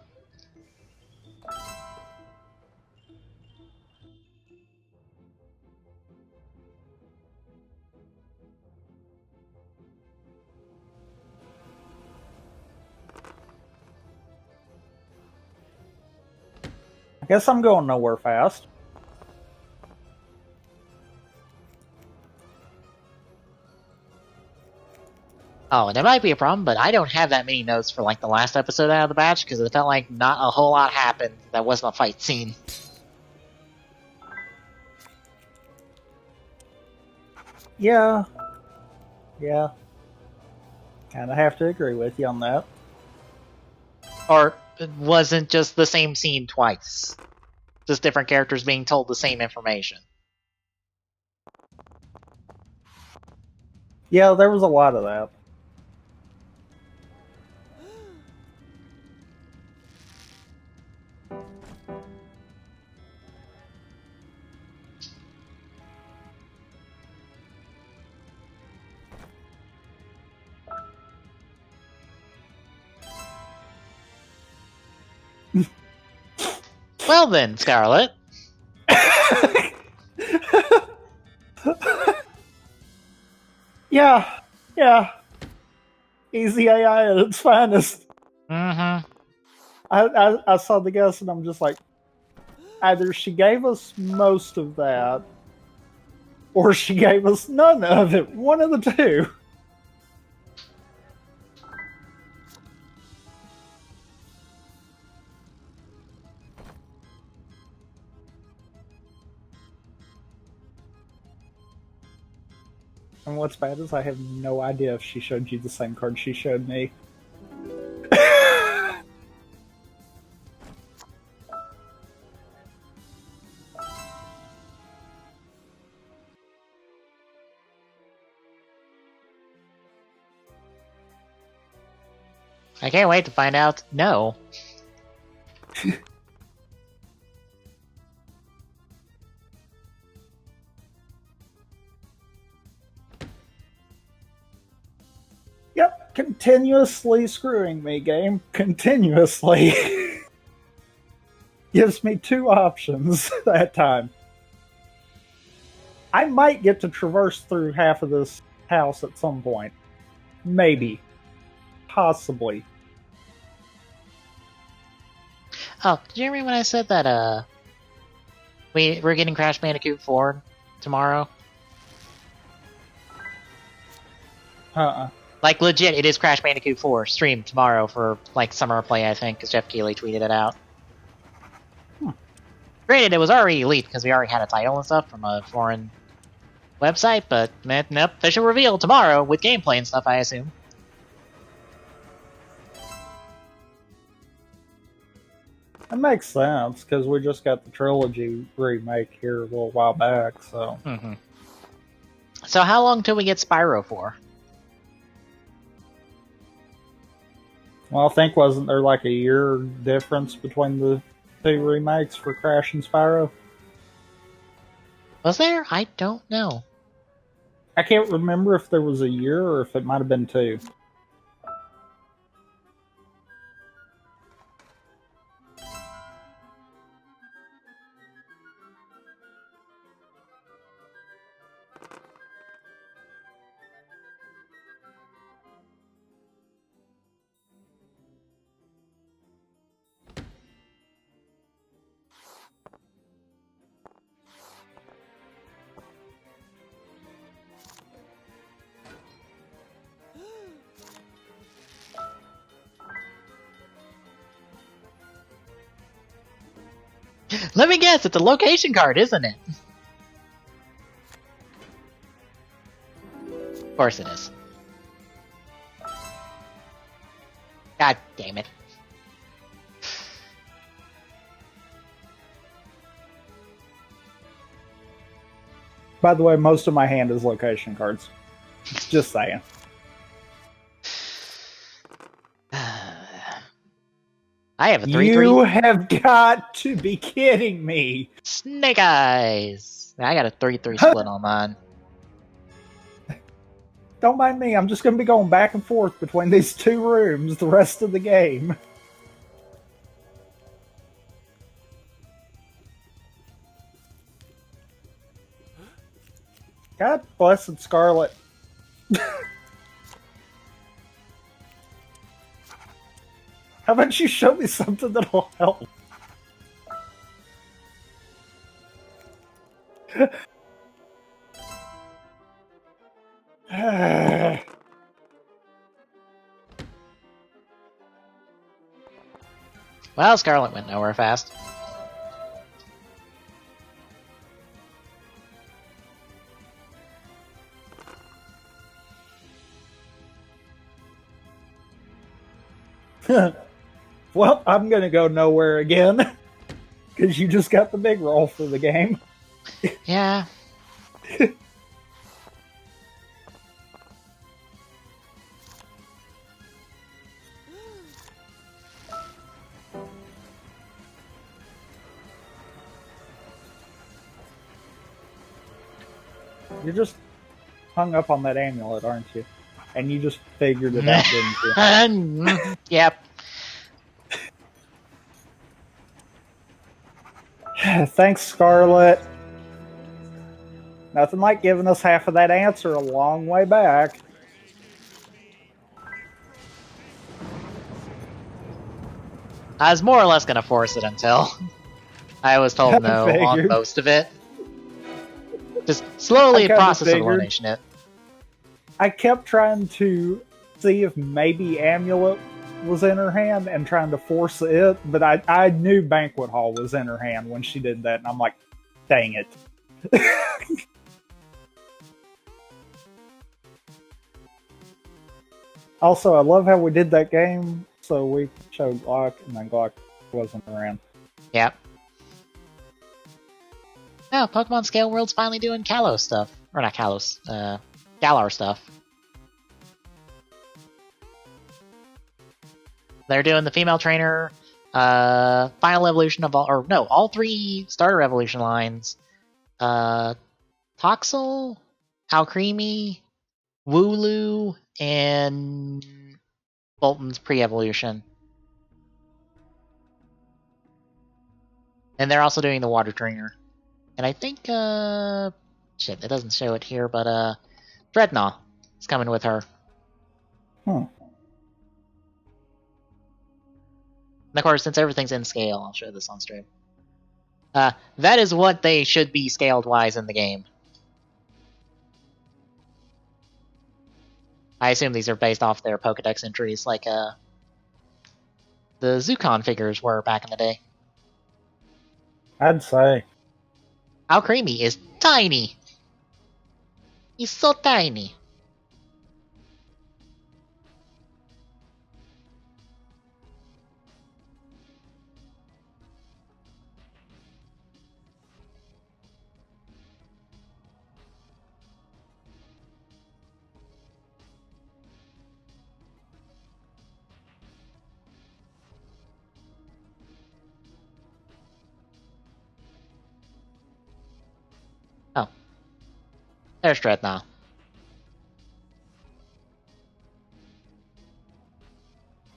I guess I'm going nowhere fast. Oh, and there might be a problem, but I don't have that many notes for like the last episode out of the batch because it felt like not a whole lot happened that wasn't a fight scene. Yeah. Yeah. Kinda have to agree with you on that. Or it wasn't just the same scene twice. Just different characters being told the same information. Yeah, there was a lot of that. Well then, Scarlet. Yeah. Easy AI at its finest. Mm-hmm. I saw the guess and I'm just like, either she gave us most of that, or she gave us none of it. One of the two. And what's bad is I have no idea if she showed you the same card she showed me. I can't wait to find out. No. Yep, continuously screwing me, game. Continuously. Gives me two options that time. I might get to traverse through half of this house at some point. Maybe. Possibly. Oh, did you hear me when I said that we're getting Crash Bandicoot 4 tomorrow? Like legit, it is Crash Bandicoot 4 streamed tomorrow for like summer play, I think, because Jeff Keighley tweeted it out. Granted, it was already leaked because we already had a title and stuff from a foreign website, but nope, official reveal tomorrow with gameplay and stuff, I assume. That makes sense, because we just got the trilogy remake here a little while back, so... Mm-hmm. So how long till we get Spyro for? Well, I think wasn't there like a year difference between the two remakes for Crash and Spyro? Was there? I don't know. I can't remember if there was a year or if it might have been two. Let me guess, it's a location card, isn't it? Of course it is. God damn it. By the way, most of my hand is location cards. Just saying. I have a 3-3. You have got to be kidding me. Snake Eyes! I got a 3-3 split on mine. Don't mind me, I'm just going to be going back and forth between these two rooms the rest of the game. God blessed Scarlet. How about you show me something that'll help? Well, Scarlet went nowhere fast. Well, I'm gonna go nowhere again. Because you just got the big roll for the game. Yeah. You're just hung up on that amulet, aren't you? And you just figured it out, didn't you? Yep. Thanks, Scarlet. Nothing like giving us half of that answer a long way back. I was more or less gonna force it until I was told no on Figured. most of it. Just slowly I kinda process of figured. elimination it. I kept trying to see if maybe Amulet was in her hand and trying to force it, but I knew Banquet Hall was in her hand when she did that, and I'm like, dang it. Also, I love how we did that game, so we showed Glock, and then Glock wasn't around. Yep. Oh, Pokemon Scale World's finally doing Kalos stuff. Or not Kalos, Galar stuff. They're doing the female trainer, final evolution of all 3 starter evolution lines. Toxel, Alcremie, Wooloo, and Bolton's pre-evolution. And they're also doing the water trainer. And I think, shit, it doesn't show it here, but, Dreadnought is coming with her. Hmm. And of course, since everything's in scale, I'll show this on stream. That is what they should be scaled-wise in the game. I assume these are based off their Pokedex entries, like, the Zukon figures were back in the day. I'd say. Alcremie is tiny! He's so tiny! Oh. There's Dreadnought.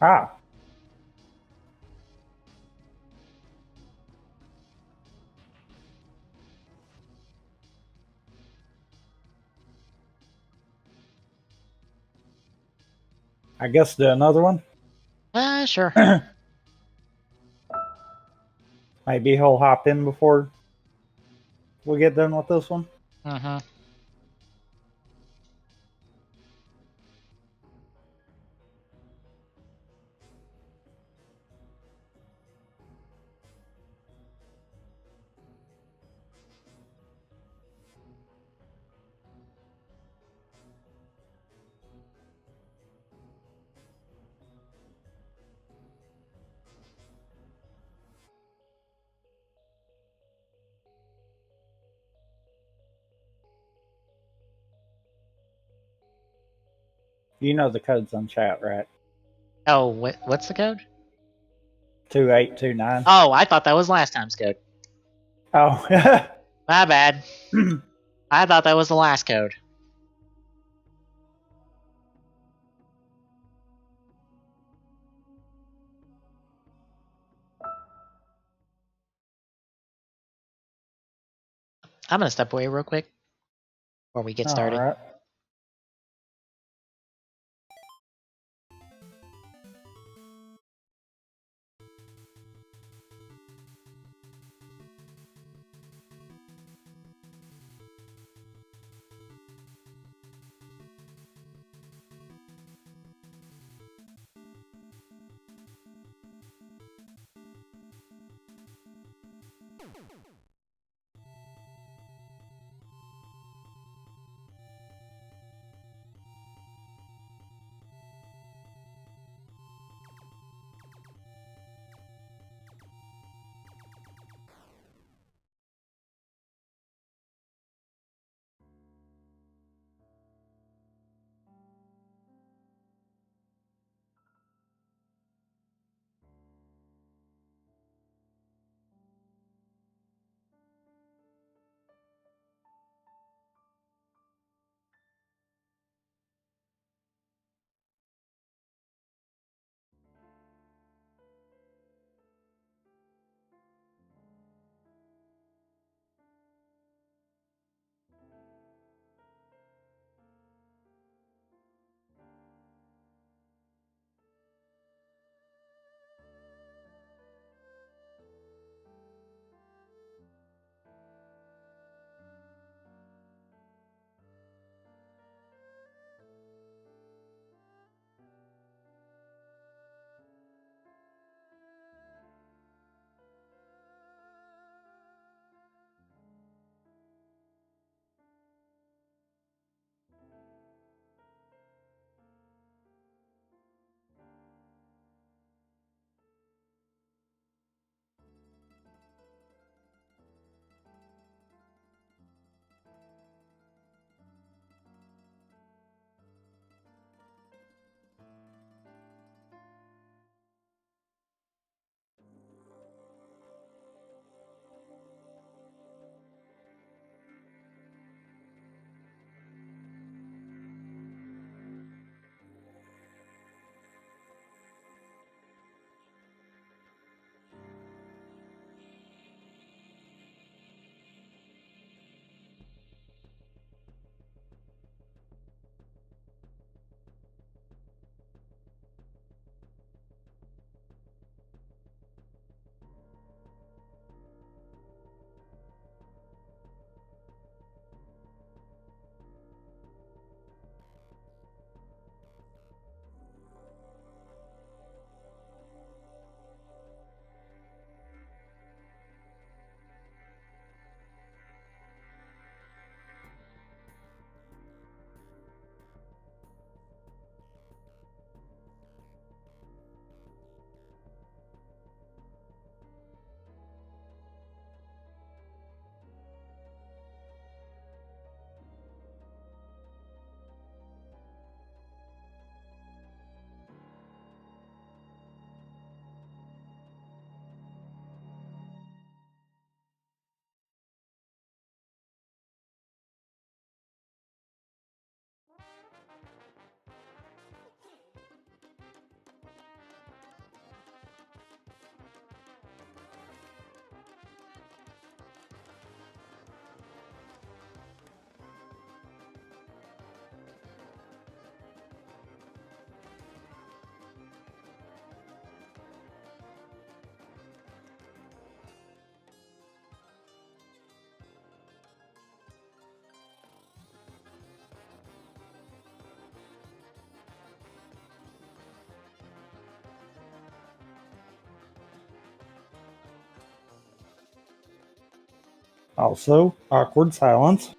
Ah. I guess do another one. Sure. Maybe he'll hop in before we get done with this one. Mm-hmm. You know the code's on chat, right? Oh, what's the code? 2829. Oh, I thought that was last time's code. Oh. My bad. I thought that was the last code. I'm gonna step away real quick before we get started. All right. Also, awkward silence.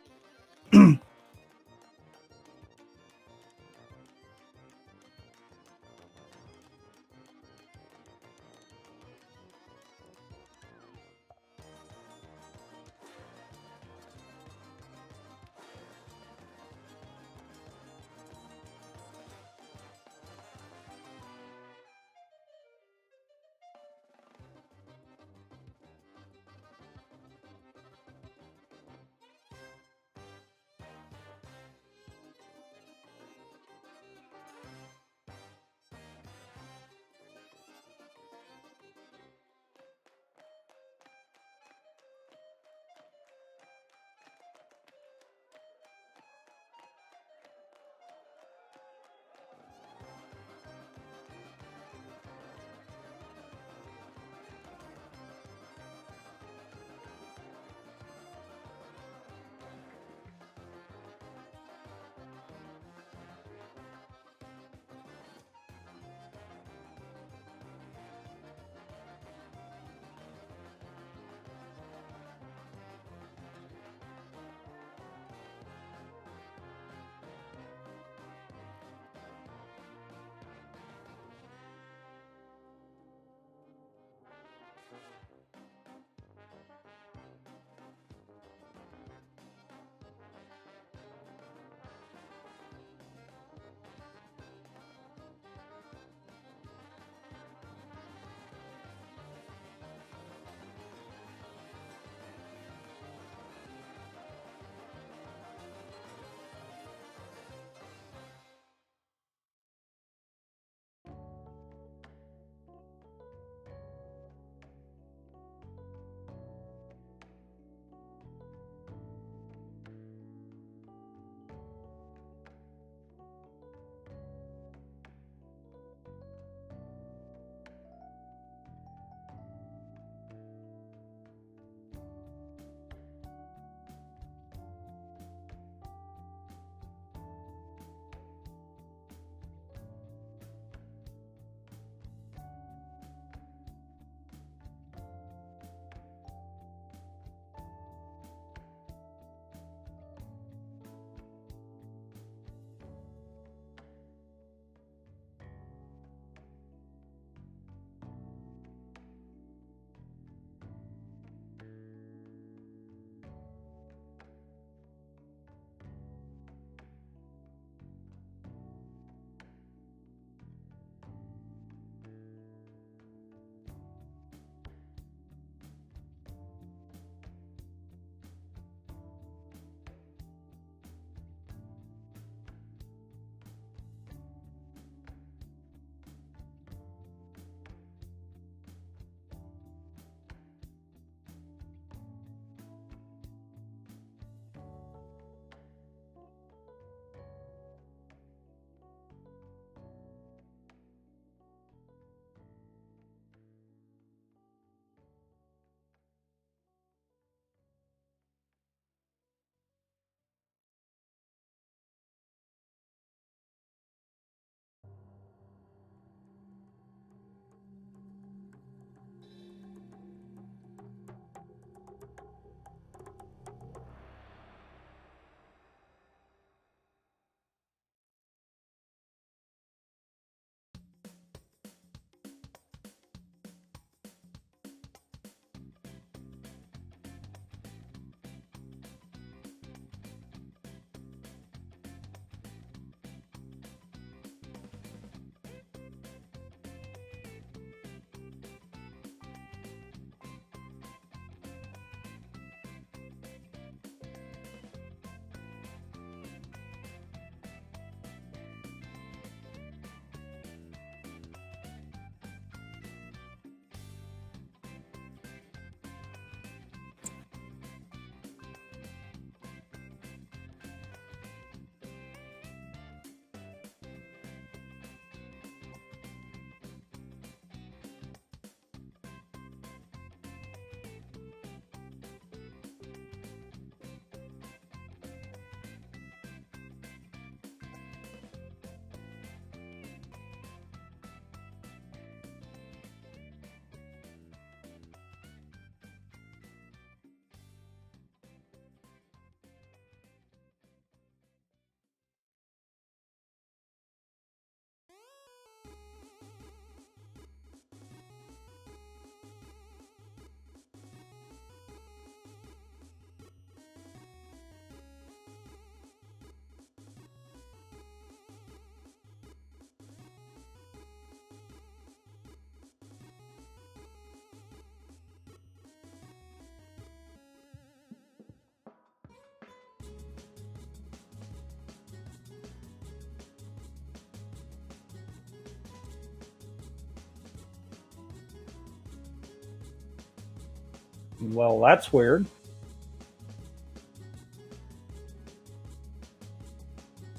Well, that's weird.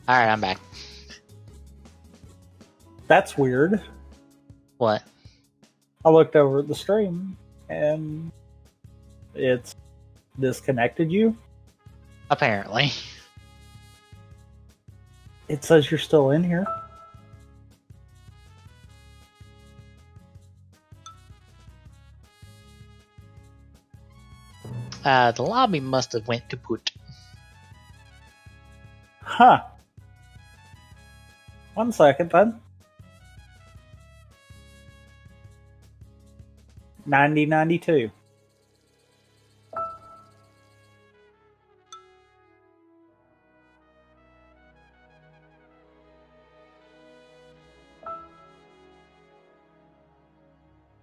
Alright, I'm back. That's weird. What? I looked over at the stream, and it's disconnected you. Apparently. It says you're still in here. The lobby must have went kaput. Huh. 1 second, then. 9092.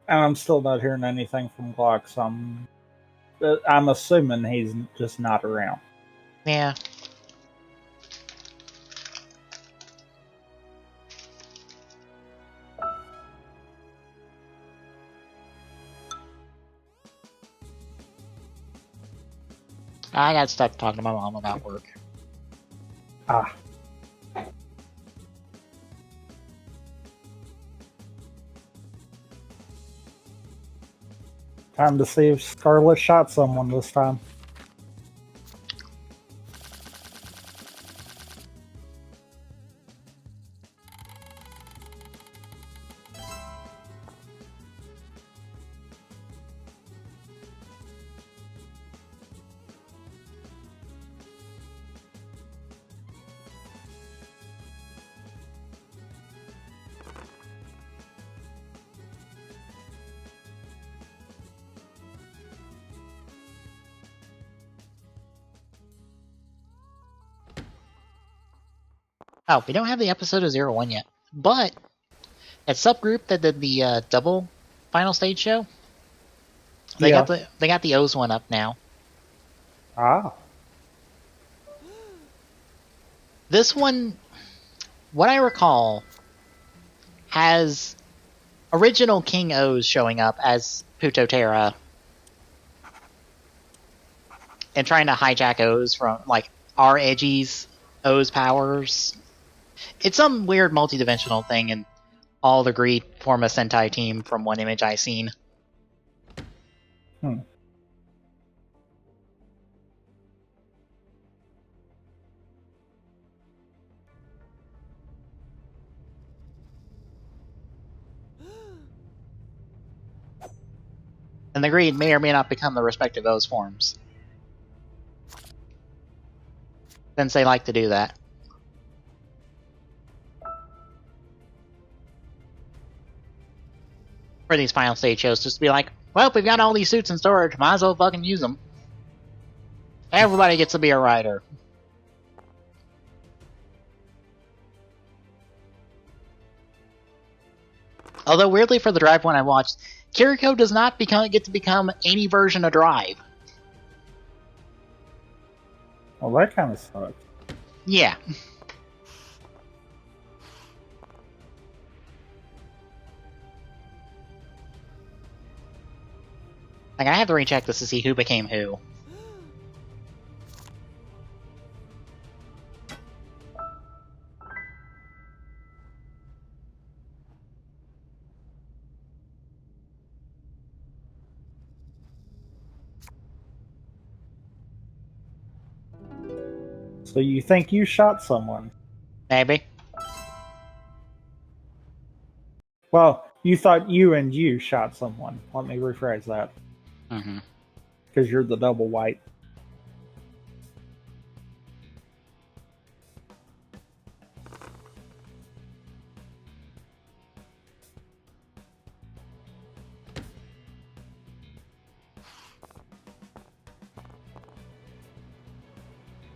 And I'm still not hearing anything from Glock, so I'm assuming he's just not around. Yeah. I got stuck talking to my mom about work. Ah. Time to see if Scarlet shot someone this time. Oh, we don't have the episode of 01 yet. But that subgroup that did the double final stage show, they got the O's one up now. Ah. This one, what I recall, has original King O's showing up as Puto Terra and trying to hijack O's from, like, our Edgy's O's powers. It's some weird multi-dimensional thing, and all the Greed form a Sentai team from one image I seen. Hmm. And the Greed may or may not become the respective O's forms, since they like to do that. For these final stage shows, just to be like, well, we've got all these suits in storage, might as well fucking use them. Everybody gets to be a rider. Although, weirdly, for the Drive one I watched, Kiriko does not get to become any version of Drive. Well, that kind of sucks. Yeah. Like, I have to recheck this to see who became who. So you think you shot someone? Maybe. Well, you thought you shot someone. Let me rephrase that. Mm-hmm. Because you're the double white.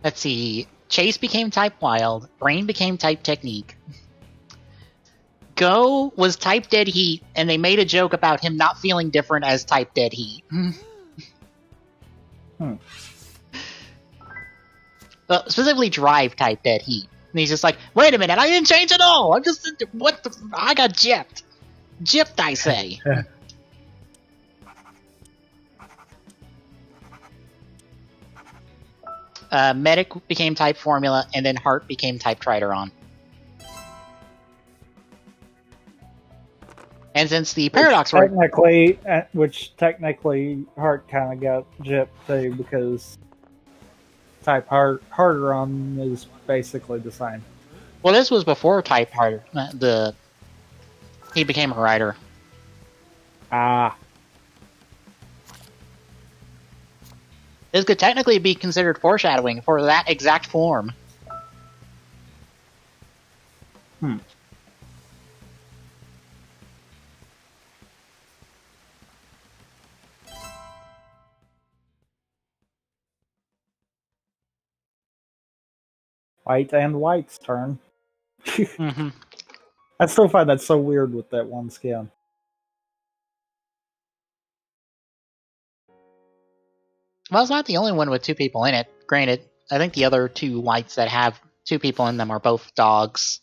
Let's see. Chase became type Wild. Brain became type Technique. Go was type Dead Heat, and they made a joke about him not feeling different as type Dead Heat. Well, specifically Drive type Dead Heat. And he's just like, wait a minute, I didn't change at all! I'm just... What the... I got gypped. Gypped, I say. Medic became type Formula, and then Heart became type Trideron. And since the Paradox were... Which technically Heart kind of got gypped too, because type Harderon is basically the same. Well, this was before type Heart. He became a rider. Ah. This could technically be considered foreshadowing for that exact form. White and White's turn. Mm-hmm. I still find that so weird with that one skin. Well, it's not the only one with 2 people in it. Granted, I think the other 2 whites that have 2 people in them are both dogs.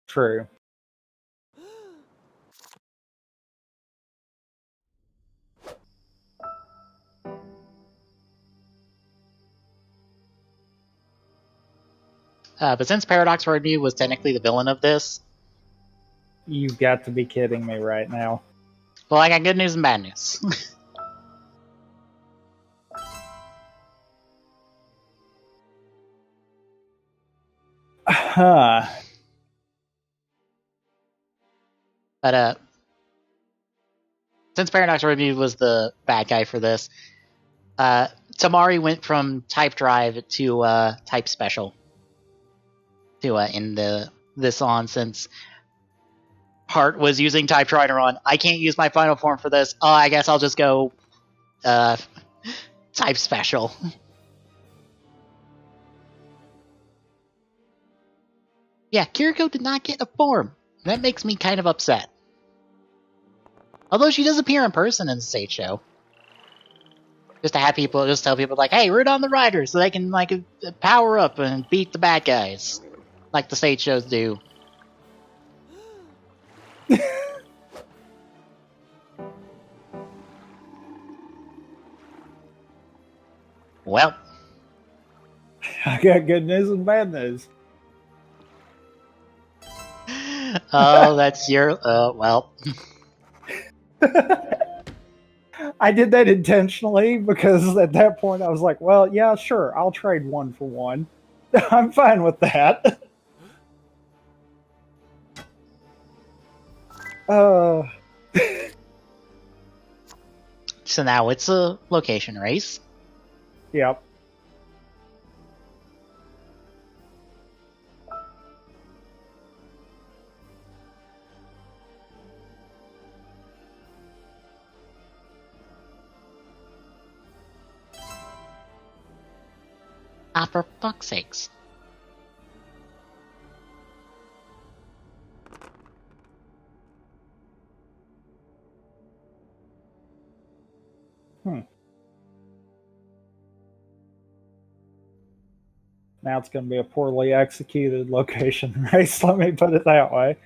True. But since Paradox Review was technically the villain of this... You've got to be kidding me right now. Well, I got good news and bad news. Huh. But, since Paradox Review was the bad guy for this, Tamari went from Type Drive to, Type Special. To, end this on, since Heart was using Type Trideron. I can't use my final form for this. Oh, I guess I'll just go, Type Special. Yeah, Kiriko did not get a form. That makes me kind of upset. Although she does appear in person in the stage show. Just to have people, just tell people like, hey, root on the riders so they can, like, power up and beat the bad guys. Like the stage shows do. Well. I got good news and bad news. Oh, that's your, well. I did that intentionally because at that point I was like, well, yeah, sure, I'll trade 1 for 1. I'm fine with that. So now it's a location race. Yep. Ah, for fuck's sakes. Now it's going to be a poorly executed location race, let me put it that way.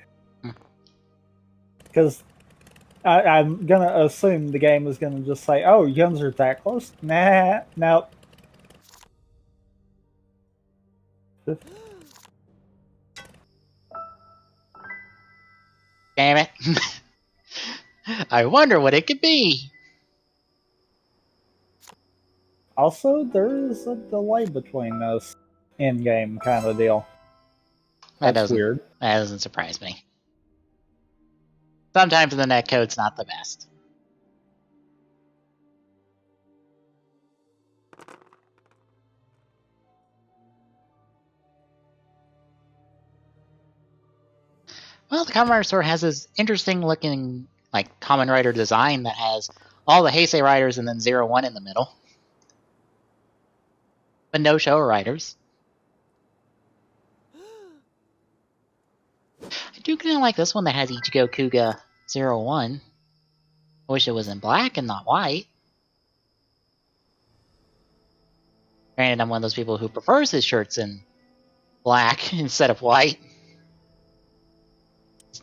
Because I'm going to assume the game is going to just say, oh, guns are that close? Nah, nope. Damn it. I wonder what it could be. Also, there is a delay between us in-game kind of deal. That's weird. That doesn't surprise me. Sometimes the netcode's not the best. Well, the Kamen Rider store has this interesting looking, like, Kamen Rider design that has all the Heisei riders and then 01 in the middle. But no Showa riders. I do kind of like this one that has Ichigo Kuga 01. I wish it was in black and not white. Granted, I'm one of those people who prefers his shirts in black instead of white.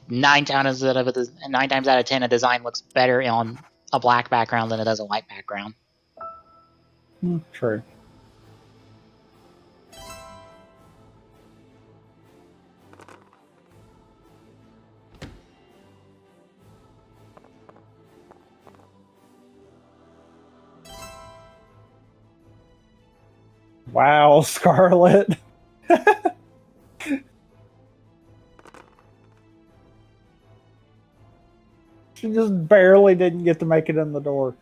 9 times out of 10, a design looks better on a black background than it does a white background. True. Wow, Scarlet. She just barely didn't get to make it in the door.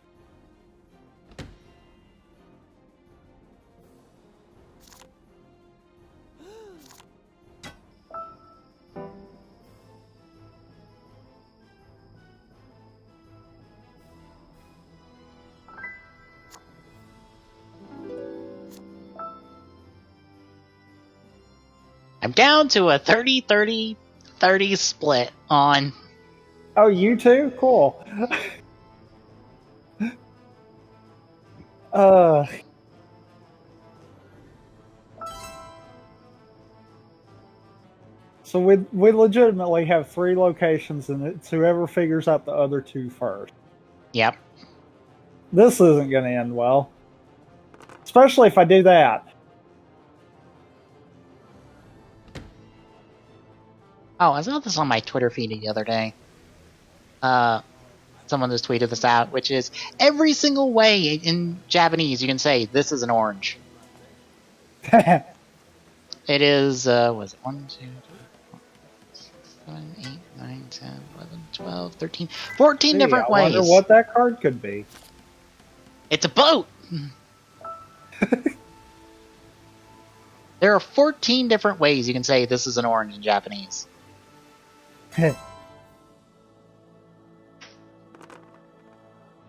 I'm down to a 30-30-30 split on... Oh, you too? Cool. So we legitimately have 3 locations, and it's whoever figures out the other 2 first. Yep. This isn't going to end well. Especially if I do that. Oh, I saw this on my Twitter feed the other day. Someone just tweeted this out, which is every single way in Japanese you can say this is an orange. It is, was it 1, 2, 3, 4, 5, 7, 8, 9, 10, 11, 12, 13, 14 different ways. I wonder what that card could be. It's a boat! There are 14 different ways you can say this is an orange in Japanese.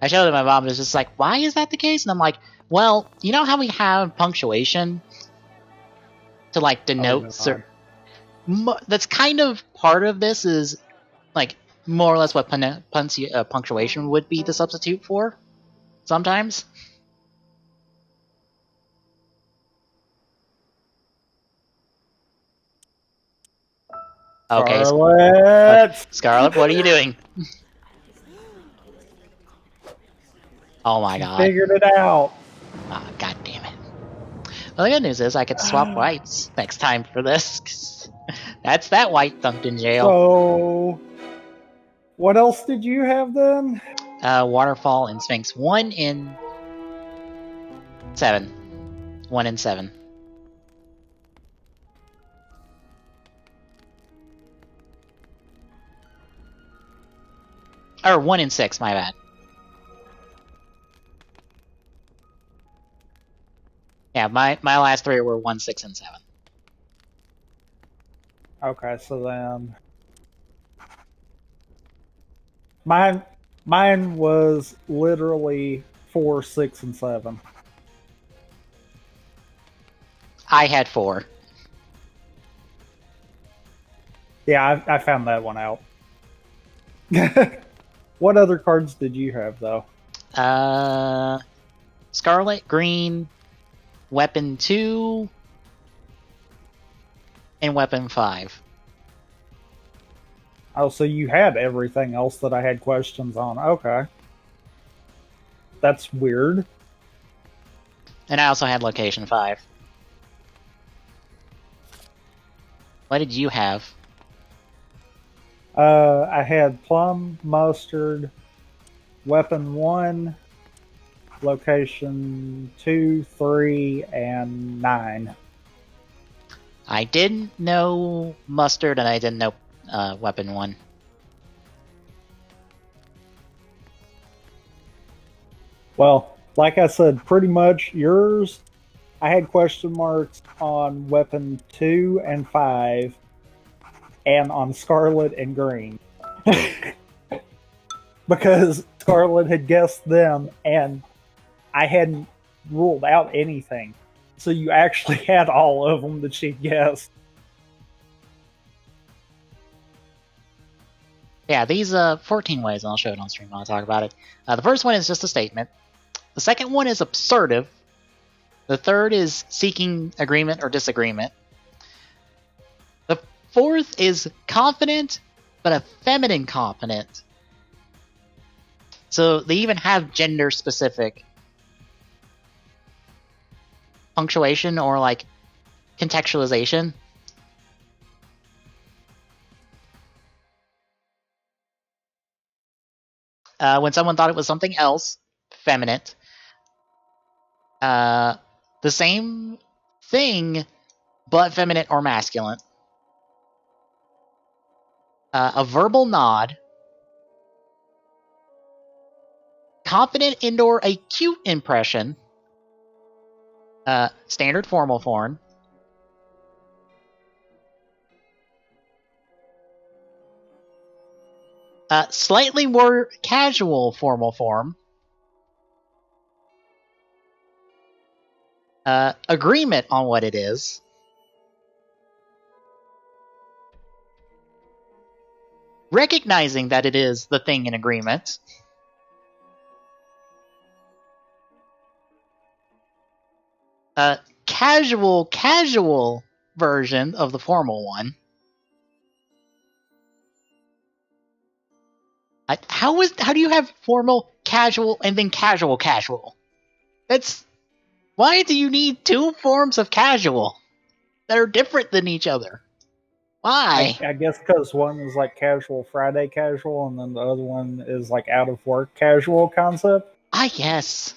I showed it to my mom, and it's just like, why is that the case? And I'm like, well, you know how we have punctuation to, like, denote certain... That's kind of part of this is, like, more or less what punctuation would be the substitute for, sometimes. Okay, Scarlet! Scarlet, what are you doing? Oh my god. Figured it out. Oh, god damn it. Well, the good news is I could swap whites next time for this. 'Cause that's that white thumped in jail. So, what else did you have then? Waterfall and Sphinx. 1 in 7. 1 in 7. Or 1 in 6, my bad. Yeah, my last 3 were 1, 6, and 7. Okay, so then mine was literally 4, 6, and 7. I had 4. Yeah, I found that one out. What other cards did you have, though? Scarlet, Green, Weapon 2, and Weapon 5. Oh, so you had everything else that I had questions on. Okay. That's weird. And I also had Location 5. What did you have? I had Plum, Mustard, Weapon 1, Location 2, 3, and 9. I didn't know Mustard, and I didn't know Weapon 1. Well, like I said, pretty much yours, I had question marks on Weapon 2 and 5, and on Scarlet and Green. Because Scarlet had guessed them, and I hadn't ruled out anything. So you actually had all of them that she guessed. Yeah, these 14 ways, and I'll show it on stream while I talk about it. The first one is just a statement. The second one is assertive. The third is seeking agreement or disagreement. The fourth is confident, but a feminine confident. So they even have gender-specific punctuation or like contextualization. When someone thought it was something else, feminine, the same thing, but feminine or masculine. A verbal nod, confident and/or a cute impression, standard formal form, slightly more casual formal form, agreement on what it is, recognizing that it is the thing in agreement, casual version of the formal one. How do you have formal, casual, and then casual? Why do you need two forms of casual that are different than each other? Why? I guess because one is like casual Friday casual, and then the other one is like out of work casual concept. I guess.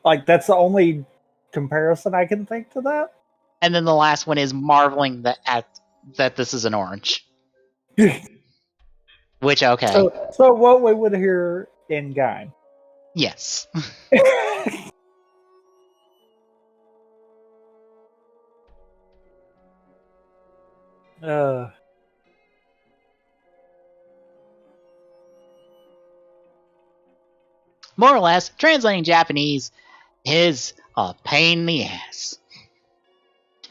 Like, that's the only comparison I can think to that. And then the last one is marveling that this is an orange. Which, okay. So what we would hear in game. Yes. More or less, translating Japanese is a pain in the ass.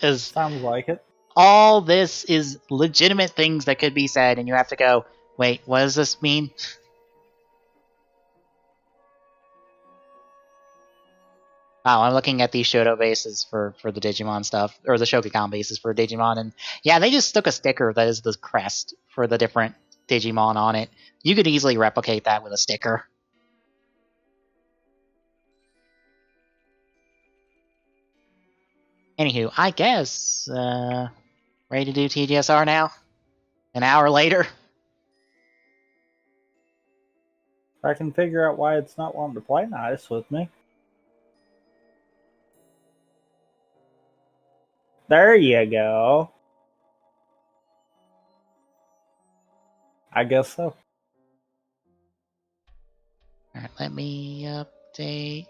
Sounds like it. All this is legitimate things that could be said, and you have to go, wait, what does this mean? Wow, I'm looking at these Shoto bases for the Digimon stuff, or the Shogakukan bases for Digimon, and yeah, they just stuck a sticker that is the crest for the different Digimon on it. You could easily replicate that with a sticker. Anywho, I guess, ready to do TGSR now? An hour later? I can figure out why it's not wanting to play nice with me. There you go. I guess so. Alright, let me update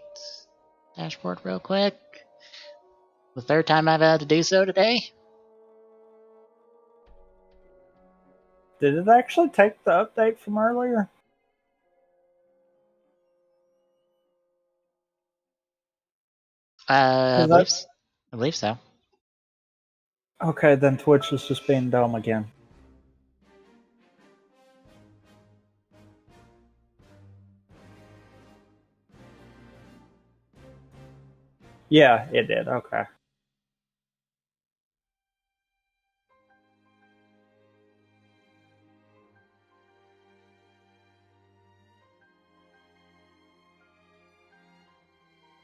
dashboard real quick. The third time I've had to do so today. Did it actually take the update from earlier? I believe so. Okay, then Twitch is just being dumb again. Yeah, it did. Okay.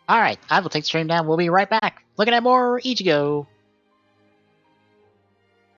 Alright, I will take the stream down. We'll be right back. Looking at more Ichigo.